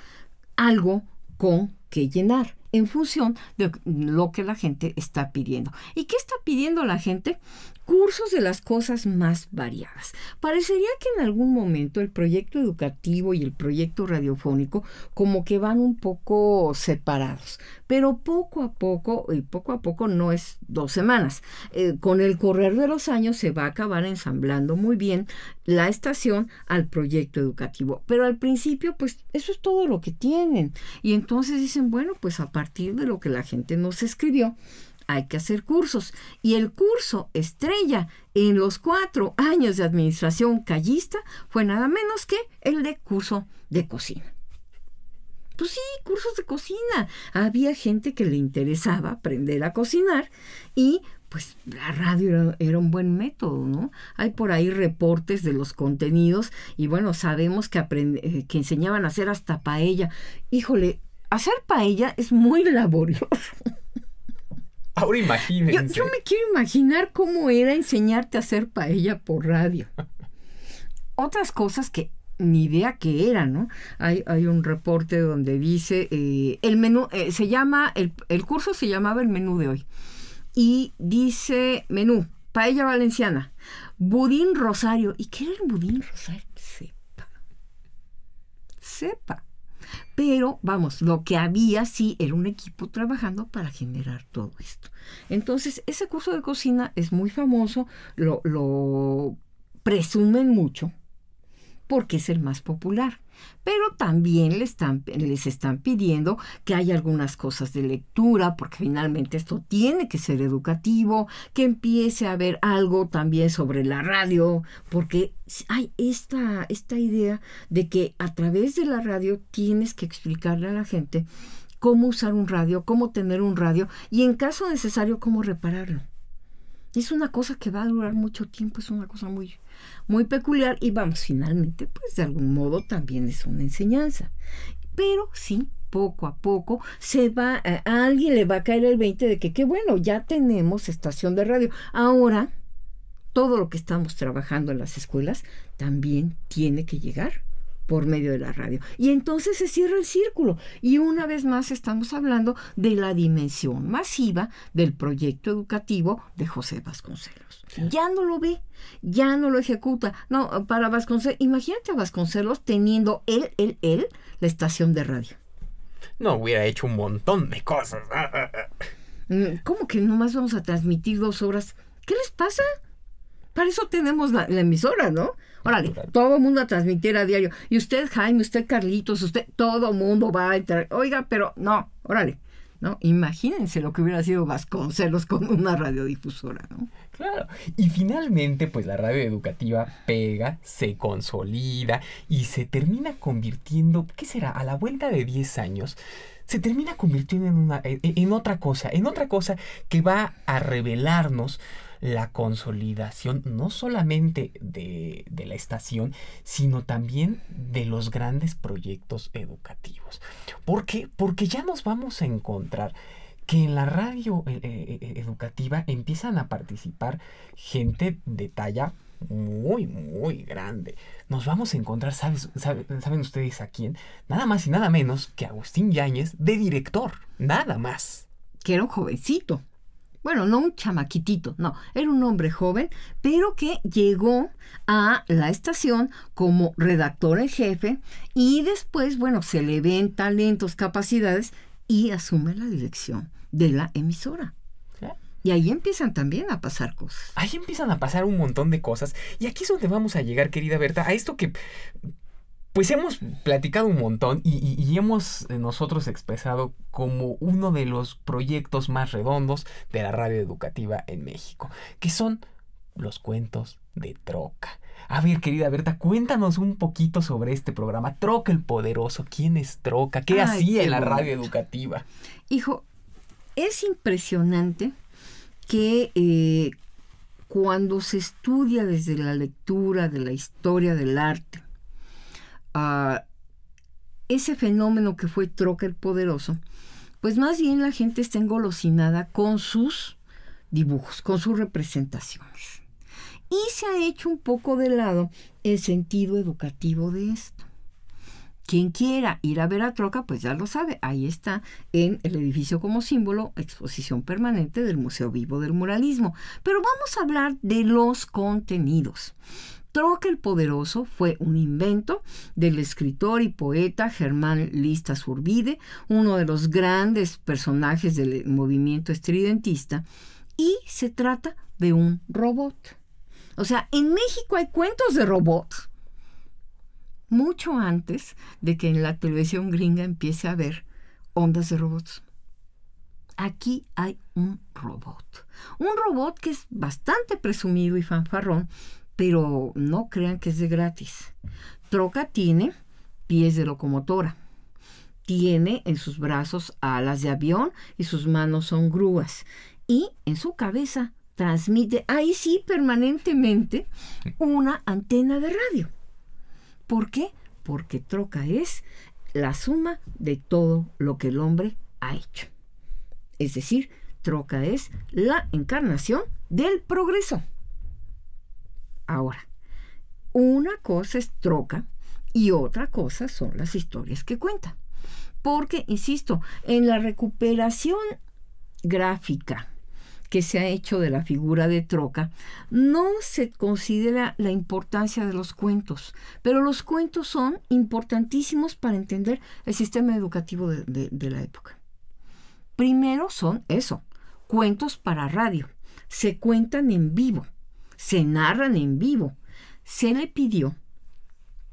algo con que llenar en función de lo que la gente está pidiendo. ¿Y qué está pidiendo la gente? Cursos de las cosas más variadas. Parecería que en algún momento el proyecto educativo y el proyecto radiofónico como que van un poco separados, pero poco a poco no es 2 semanas. Con el correr de los años se va a acabar ensamblando muy bien la estación al proyecto educativo, pero al principio pues eso es todo lo que tienen y entonces dicen, bueno, pues a partir de lo que la gente nos escribió hay que hacer cursos. Y el curso estrella en los 4 años de administración callista fue nada menos que el de curso de cocina. Pues sí, cursos de cocina. Había gente que le interesaba aprender a cocinar y pues la radio era un buen método, ¿no? Hay por ahí reportes de los contenidos y bueno, sabemos que enseñaban a hacer hasta paella. Híjole, hacer paella es muy laborioso. Ahora imagínense. Yo me quiero imaginar cómo era enseñarte a hacer paella por radio. Otras cosas que ni idea que eran, ¿no? Hay un reporte donde dice, el menú, el curso se llamaba El Menú de Hoy. Y dice, menú, paella valenciana, budín rosario. ¿Y qué era el budín rosario? Sepa. Pero, vamos, lo que había sí era un equipo trabajando para generar todo esto. Entonces, ese curso de cocina es muy famoso, lo presumen mucho porque es el más popular. Pero también les están pidiendo que haya algunas cosas de lectura, porque finalmente esto tiene que ser educativo, que empiece a haber algo también sobre la radio, porque hay esta idea de que a través de la radio tienes que explicarle a la gente cómo usar un radio, cómo tener un radio y en caso necesario cómo repararlo. Es una cosa que va a durar mucho tiempo, es una cosa muy, muy peculiar y vamos, finalmente, pues de algún modo también es una enseñanza. Pero sí, poco a poco a alguien le va a caer el 20 de que qué bueno, ya tenemos estación de radio. Ahora, todo lo que estamos trabajando en las escuelas también tiene que llegar por medio de la radio. Y entonces se cierra el círculo. Y una vez más estamos hablando de la dimensión masiva del proyecto educativo de José Vasconcelos. Ya no lo ve, ya no lo ejecuta. No, para Vasconcelos, imagínate a Vasconcelos teniendo él, la estación de radio. No, hubiera hecho un montón de cosas. ¿Cómo que nomás vamos a transmitir 2 horas? ¿Qué les pasa? Para eso tenemos la emisora, ¿no? Órale, todo el mundo a transmitir a diario. Y usted, Jaime, usted, Carlitos, todo el mundo va a entrar. Oiga, pero no, órale. ¿No? Imagínense lo que hubiera sido Vasconcelos con una radiodifusora, ¿no? Claro. Y finalmente, pues la radio educativa pega, se consolida y se termina convirtiendo, ¿qué será? A la vuelta de 10 años, se termina convirtiendo en otra cosa que va a revelarnos la consolidación no solamente de la estación, sino también de los grandes proyectos educativos. ¿Por qué? Porque ya nos vamos a encontrar que en la radio educativa empiezan a participar gente de talla muy, muy grande. Nos vamos a encontrar, ¿saben ustedes a quién? Nada más y nada menos que Agustín Yáñez de director, nada más. Que era un jovencito. Bueno, no un chamaquitito, no, era un hombre joven, pero que llegó a la estación como redactor en jefe y después, bueno, se le ven talentos, capacidades y asume la dirección de la emisora. ¿Sí? Y ahí empiezan también a pasar cosas. Ahí empiezan a pasar un montón de cosas. Y aquí es donde vamos a llegar, querida Berta, a esto que pues hemos platicado un montón y hemos nosotros expresado como uno de los proyectos más redondos de la radio educativa en México, que son los cuentos de Troca. A ver, querida Berta, cuéntanos un poquito sobre este programa, Troca el Poderoso. ¿Quién es Troca? ¿Qué hacía en la radio educativa? Hijo, es impresionante que cuando se estudia desde la lectura de la historia del arte, ese fenómeno que fue Troca el Poderoso, pues más bien la gente está engolosinada con sus dibujos, con sus representaciones. Y se ha hecho un poco de lado el sentido educativo de esto. Quien quiera ir a ver a Troca, pues ya lo sabe, ahí está en el edificio como símbolo, exposición permanente del Museo Vivo del Muralismo. Pero vamos a hablar de los contenidos. Troca el Poderoso fue un invento del escritor y poeta Germán Lista Zurbide, uno de los grandes personajes del movimiento estridentista, y se trata de un robot. O sea, en México hay cuentos de robots mucho antes de que en la televisión gringa empiece a haber ondas de robots. Aquí hay un robot que es bastante presumido y fanfarrón, pero no crean que es de gratis. Troca tiene pies de locomotora, tiene en sus brazos alas de avión y sus manos son grúas, y en su cabeza transmite, ahí sí, permanentemente, una antena de radio. ¿Por qué? Porque Troca es la suma de todo lo que el hombre ha hecho. Es decir, Troca es la encarnación del progreso. Ahora, una cosa es Troca y otra cosa son las historias que cuenta. Porque, insisto, en la recuperación gráfica que se ha hecho de la figura de Troca, no se considera la importancia de los cuentos, pero los cuentos son importantísimos para entender el sistema educativo de la época. Primero son eso, cuentos para radio, se cuentan en vivo, se narran en vivo. Se le pidió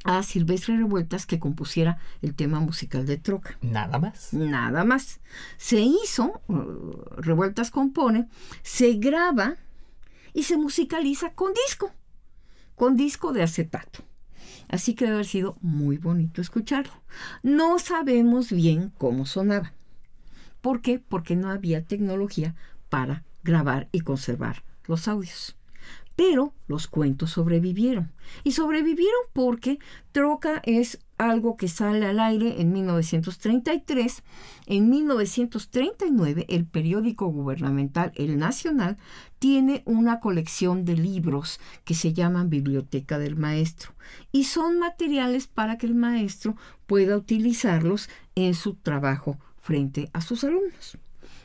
a Silvestre Revueltas que compusiera el tema musical de Troca. ¿Nada más? Nada más. Se hizo, Revueltas compone, se graba y se musicaliza con disco de acetato. Así que debe haber sido muy bonito escucharlo. No sabemos bien cómo sonaba. ¿Por qué? Porque no había tecnología para grabar y conservar los audios. Pero los cuentos sobrevivieron. Y sobrevivieron porque Troca es algo que sale al aire en 1933. En 1939, el periódico gubernamental El Nacional tiene una colección de libros que se llaman Biblioteca del Maestro. Y son materiales para que el maestro pueda utilizarlos en su trabajo frente a sus alumnos.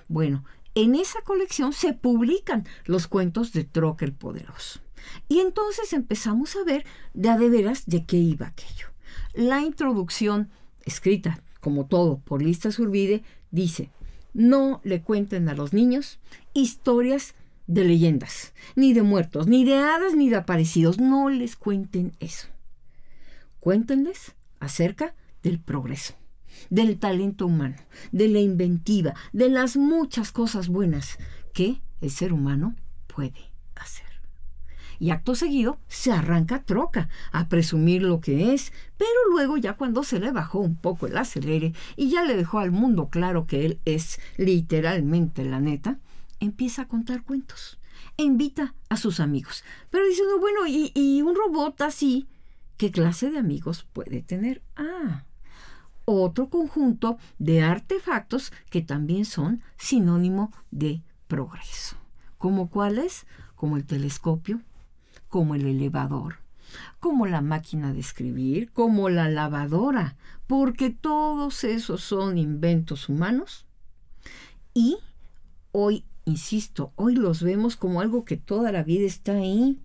Bueno, en esa colección se publican los cuentos de Troca el Poderoso. Y entonces empezamos a ver de veras de qué iba aquello. La introducción, escrita como todo por Lista Zurbide, dice: no le cuenten a los niños historias de leyendas, ni de muertos, ni de hadas, ni de aparecidos. No les cuenten eso. Cuéntenles acerca del progreso, del talento humano, de la inventiva, de las muchas cosas buenas que el ser humano puede hacer. Y acto seguido se arranca Troca a presumir lo que es, pero luego ya cuando se le bajó un poco el acelere y ya le dejó al mundo claro que él es literalmente la neta, empieza a contar cuentos e invita a sus amigos. Pero diciendo, bueno, ¿y un robot así, qué clase de amigos puede tener? Otro conjunto de artefactos que también son sinónimo de progreso. ¿Como cuáles? Como el telescopio, como el elevador, como la máquina de escribir, como la lavadora, porque todos esos son inventos humanos y hoy, insisto, hoy los vemos como algo que toda la vida está ahí.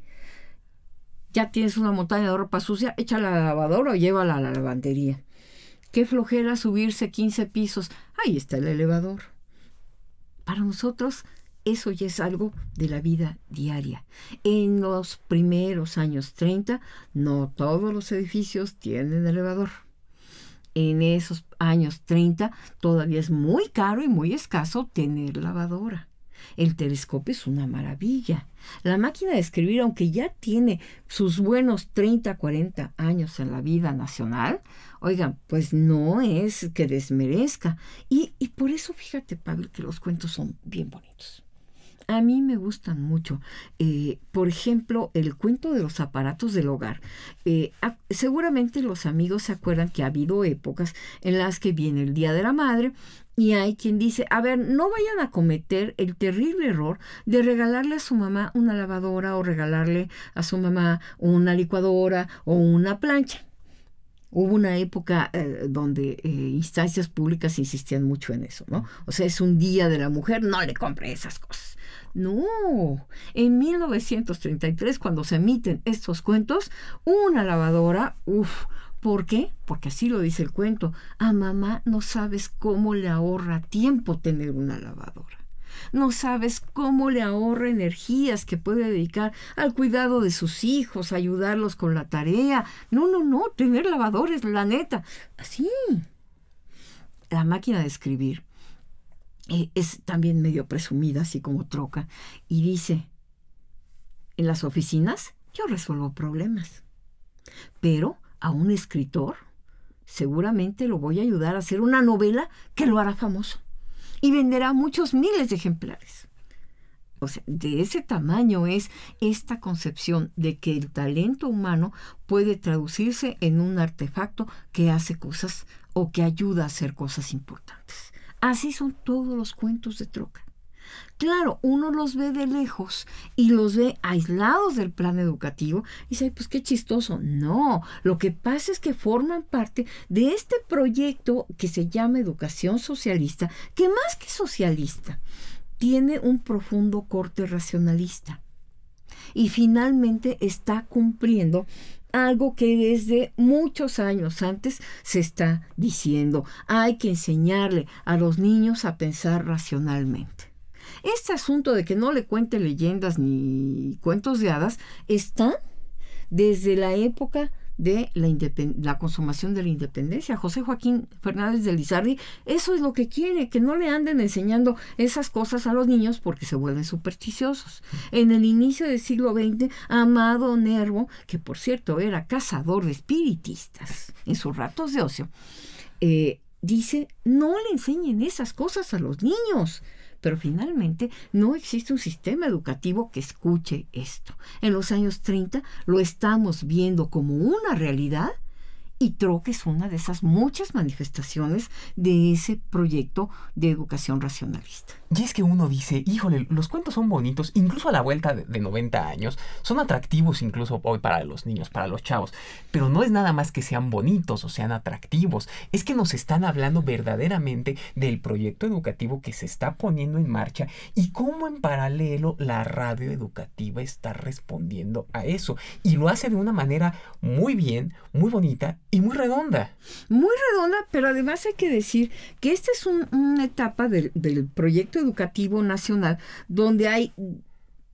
Ya tienes una montaña de ropa sucia, échala a la lavadora o llévala a la lavandería. Qué flojera subirse 15 pisos, ahí está el elevador. Para nosotros eso ya es algo de la vida diaria. En los primeros años 30, no todos los edificios tienen elevador. En esos años 30 todavía es muy caro y muy escaso tener lavadora. El telescopio es una maravilla. La máquina de escribir, aunque ya tiene sus buenos 30, 40 años en la vida nacional, oigan, pues no es que desmerezca. Y por eso, fíjate, Pavel, que los cuentos son bien bonitos. A mí me gustan mucho. Por ejemplo, el cuento de los aparatos del hogar. Seguramente los amigos se acuerdan que ha habido épocas en las que viene el Día de la Madre y hay quien dice, a ver, no vayan a cometer el terrible error de regalarle a su mamá una lavadora o regalarle a su mamá una licuadora o una plancha. Hubo una época donde instancias públicas insistían mucho en eso, ¿no? O sea, es un día de la mujer, no le compre esas cosas. No, en 1933, cuando se emiten estos cuentos, una lavadora, ¿por qué? Porque así lo dice el cuento. A mamá no sabes cómo le ahorra tiempo tener una lavadora. No sabes cómo le ahorra energías que puede dedicar al cuidado de sus hijos, ayudarlos con la tarea. No, tener lavadores, la neta. Así. La máquina de escribir es también medio presumida, así como troca. Y dice, en las oficinas yo resuelvo problemas. Pero a un escritor seguramente lo voy a ayudar a hacer una novela que lo hará famoso. Y venderá muchos miles de ejemplares. O sea, de ese tamaño es esta concepción de que el talento humano puede traducirse en un artefacto que hace cosas o que ayuda a hacer cosas importantes. Así son todos los cuentos de Troca. Claro, uno los ve de lejos y los ve aislados del plan educativo y dice, pues qué chistoso. No, lo que pasa es que forman parte de este proyecto que se llama educación socialista, que más que socialista, tiene un profundo corte racionalista. Y finalmente está cumpliendo algo que desde muchos años antes se está diciendo. Hay que enseñarle a los niños a pensar racionalmente. Este asunto de que no le cuente leyendas ni cuentos de hadas está desde la época de la consumación de la independencia. José Joaquín Fernández de Lizardi, eso es lo que quiere, que no le anden enseñando esas cosas a los niños porque se vuelven supersticiosos. En el inicio del siglo XX, Amado Nervo, que por cierto era cazador de espiritistas en sus ratos de ocio, dice, no le enseñen esas cosas a los niños. Pero finalmente no existe un sistema educativo que escuche esto. En los años 30 lo estamos viendo como una realidad y Troca es una de esas muchas manifestaciones de ese proyecto de educación racionalista. Y es que uno dice, híjole, los cuentos son bonitos, incluso a la vuelta de 90 años, son atractivos incluso hoy para los niños, para los chavos, pero no es nada más que sean bonitos o sean atractivos, es que nos están hablando verdaderamente del proyecto educativo que se está poniendo en marcha y cómo en paralelo la radio educativa está respondiendo a eso, y lo hace de una manera muy bien, muy bonita y muy redonda. Muy redonda, pero además hay que decir que esta es una etapa del proyecto educativo nacional donde hay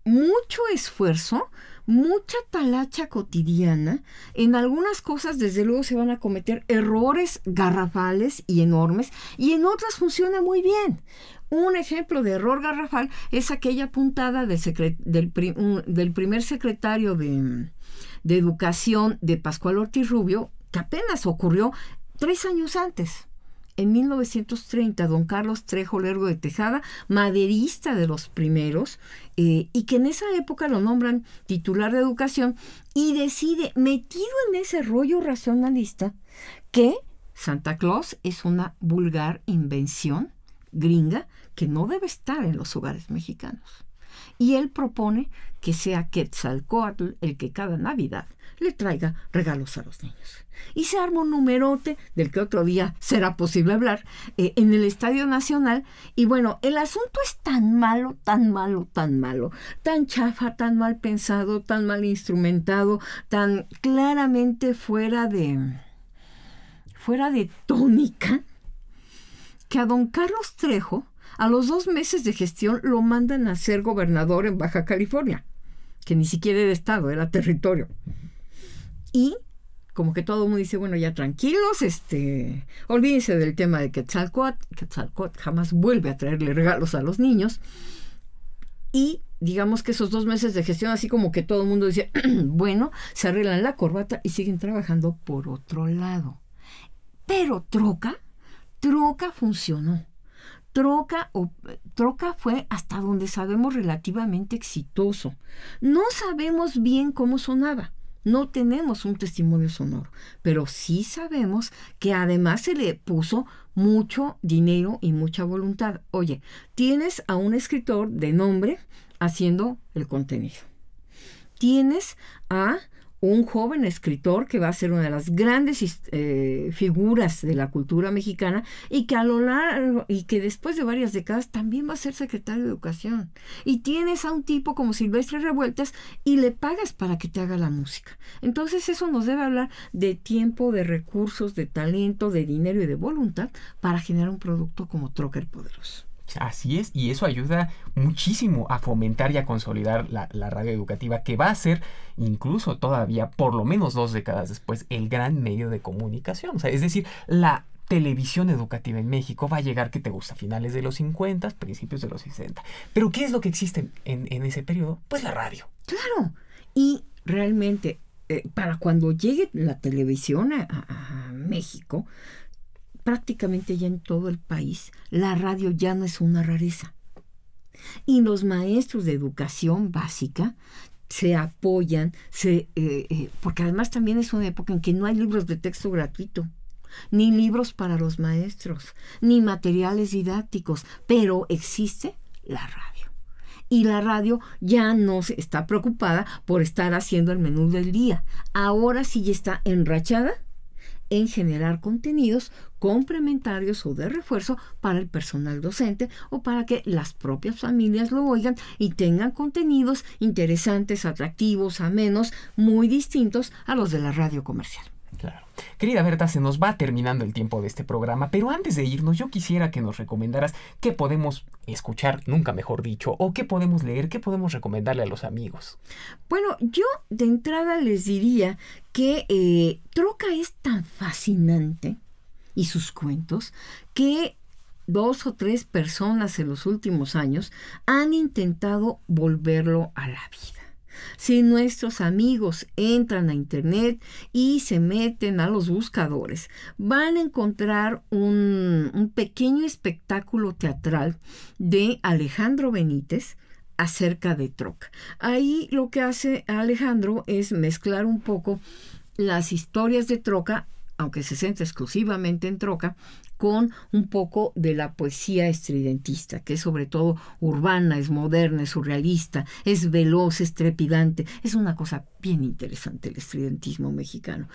mucho esfuerzo, mucha talacha cotidiana. En algunas cosas, desde luego, se van a cometer errores garrafales y enormes, y en otras funciona muy bien. Un ejemplo de error garrafal es aquella puntada del primer secretario de Educación de Pascual Ortiz Rubio, que apenas ocurrió 3 años antes. En 1930, don Carlos Trejo Lerdo de Tejada, maderista de los primeros, y que en esa época lo nombran titular de educación, y decide, metido en ese rollo racionalista, que Santa Claus es una vulgar invención gringa que no debe estar en los hogares mexicanos. y él propone que sea Quetzalcóatl el que cada Navidad le traiga regalos a los niños. Y se arma un numerote, del que otro día será posible hablar, en el Estadio Nacional. Y bueno, el asunto es tan malo, tan chafa, tan mal pensado, tan mal instrumentado, tan claramente fuera de tónica, que a don Carlos Trejo, a los 2 meses de gestión, lo mandan a ser gobernador en Baja California, que ni siquiera era estado, era territorio. Y como que todo el mundo dice, bueno, ya tranquilos, olvídense del tema de Quetzalcóatl. Quetzalcóatl jamás vuelve a traerle regalos a los niños. Y digamos que esos 2 meses de gestión, así como que todo el mundo dice, bueno, se arreglan la corbata y siguen trabajando por otro lado. Pero Troca funcionó. Troca fue, hasta donde sabemos, relativamente exitoso. No sabemos bien cómo sonaba. No tenemos un testimonio sonoro, pero sí sabemos que además se le puso mucho dinero y mucha voluntad. Oye, tienes a un escritor de nombre haciendo el contenido. Tienes a un joven escritor que va a ser una de las grandes figuras de la cultura mexicana y que a lo largo y que después de varias décadas también va a ser secretario de Educación. Y tienes a un tipo como Silvestre Revueltas y le pagas para que te haga la música. Entonces eso nos debe hablar de tiempo, de recursos, de talento, de dinero y de voluntad para generar un producto como Troca el Poderoso. Así es, y eso ayuda muchísimo a fomentar y a consolidar la radio educativa, que va a ser incluso todavía, por lo menos 2 décadas después, el gran medio de comunicación. O sea, es decir, la televisión educativa en México va a llegar, ¿qué te gusta? Finales de los 50, principios de los 60. Pero ¿qué es lo que existe en ese periodo? Pues la radio. Claro, y realmente para cuando llegue la televisión a México, prácticamente ya en todo el país, la radio ya no es una rareza. Y los maestros de educación básica se apoyan, porque además también es una época en que no hay libros de texto gratuito, ni libros para los maestros, ni materiales didácticos, pero existe la radio. Y la radio ya no está preocupada por estar haciendo el menú del día. Ahora sí ya está enrachada en generar contenidos complementarios o de refuerzo para el personal docente o para que las propias familias lo oigan y tengan contenidos interesantes, atractivos, amenos, muy distintos a los de la radio comercial. Claro. Querida Berta, se nos va terminando el tiempo de este programa, pero antes de irnos yo quisiera que nos recomendaras qué podemos escuchar, nunca mejor dicho, o qué podemos leer, qué podemos recomendarle a los amigos. Bueno, yo de entrada les diría que Troca es tan fascinante y sus cuentos que 2 o 3 personas en los últimos años han intentado volverlo a la vida. Si nuestros amigos entran a internet y se meten a los buscadores, van a encontrar un pequeño espectáculo teatral de Alejandro Benítez acerca de Troca. Ahí lo que hace Alejandro es mezclar un poco las historias de Troca, aunque se centra exclusivamente en Troca, con un poco de la poesía estridentista, que es sobre todo urbana, es moderna, es surrealista, es veloz, es trepidante. Es una cosa bien interesante el estridentismo mexicano.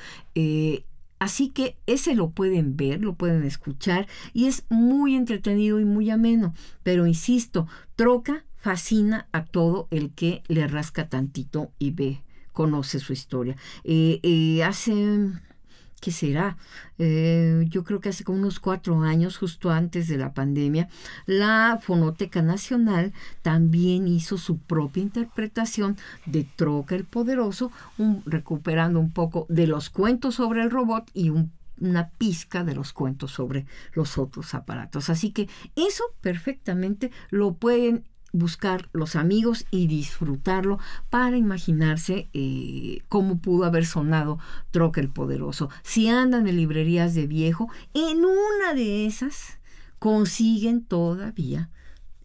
Así que ese lo pueden ver, lo pueden escuchar y es muy entretenido y muy ameno. Pero insisto, Troca fascina a todo el que le rasca tantito y conoce su historia. ¿Qué será? Yo creo que hace como unos 4 años, justo antes de la pandemia, la Fonoteca Nacional también hizo su propia interpretación de Troca el Poderoso, recuperando un poco de los cuentos sobre el robot y una pizca de los cuentos sobre los otros aparatos. Así que eso perfectamente lo pueden buscar los amigos y disfrutarlo para imaginarse cómo pudo haber sonado Troca el Poderoso. Si andan en librerías de viejo, en una de esas consiguen todavía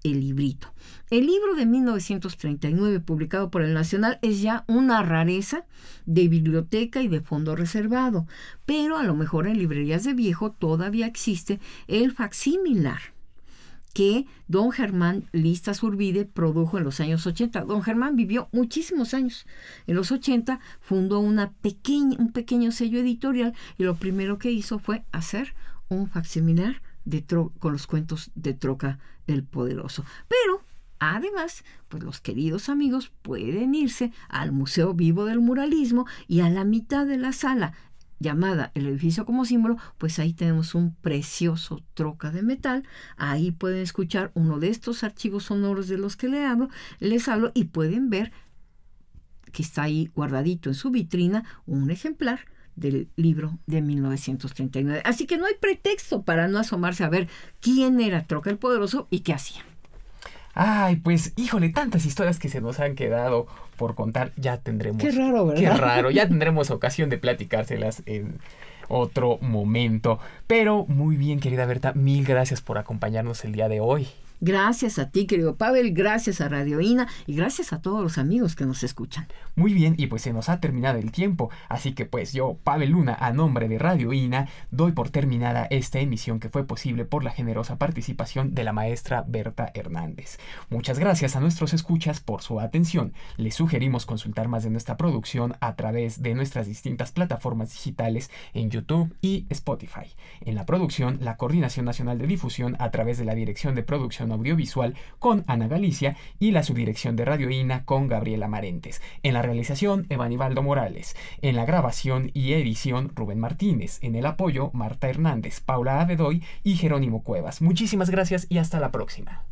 el librito. El libro de 1939, publicado por el Nacional, es ya una rareza de biblioteca y de fondo reservado, pero a lo mejor en librerías de viejo todavía existe el facsimilar, que don Germán Lista Zurbide produjo en los años 80. Don Germán vivió muchísimos años. En los 80 fundó un pequeño sello editorial y lo primero que hizo fue hacer un facsimilar con los cuentos de Troca el Poderoso. Pero además, pues los queridos amigos pueden irse al Museo Vivo del Muralismo y a la mitad de la sala, llamada El Edificio como Símbolo, pues ahí tenemos un precioso Troca de metal. Ahí pueden escuchar uno de estos archivos sonoros de los que les hablo y pueden ver que está ahí guardadito en su vitrina un ejemplar del libro de 1939. Así que no hay pretexto para no asomarse a ver quién era Troca el Poderoso y qué hacía. Ay, pues, híjole, tantas historias que se nos han quedado por contar. Ya tendremos... Qué raro, ¿verdad? Qué raro. Ya tendremos ocasión de platicárselas en otro momento. Pero muy bien, querida Berta, mil gracias por acompañarnos el día de hoy. Gracias a ti, querido Pavel, gracias a Radio INA y gracias a todos los amigos que nos escuchan. Muy bien, y pues se nos ha terminado el tiempo, así que pues yo, Pavel Luna, a nombre de Radio INA, doy por terminada esta emisión que fue posible por la generosa participación de la maestra Berta Hernández. Muchas gracias a nuestros escuchas por su atención. Les sugerimos consultar más de nuestra producción a través de nuestras distintas plataformas digitales en YouTube y Spotify. En la producción, la Coordinación Nacional de Difusión a través de la Dirección de Producción Audiovisual con Ana Galicia y la Subdirección de Radio INA con Gabriela Marentes. En la realización, Evanibaldo Morales. En la grabación y edición, Rubén Martínez. En el apoyo, Marta Hernández, Paula Abedoy y Jerónimo Cuevas. Muchísimas gracias y hasta la próxima.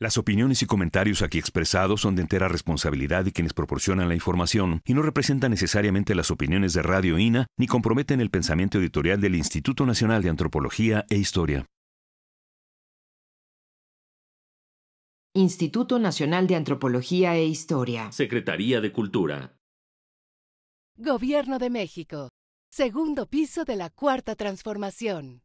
Las opiniones y comentarios aquí expresados son de entera responsabilidad de quienes proporcionan la información y no representan necesariamente las opiniones de Radio INA ni comprometen el pensamiento editorial del Instituto Nacional de Antropología e Historia. Instituto Nacional de Antropología e Historia. Secretaría de Cultura. Gobierno de México. Segundo piso de la Cuarta Transformación.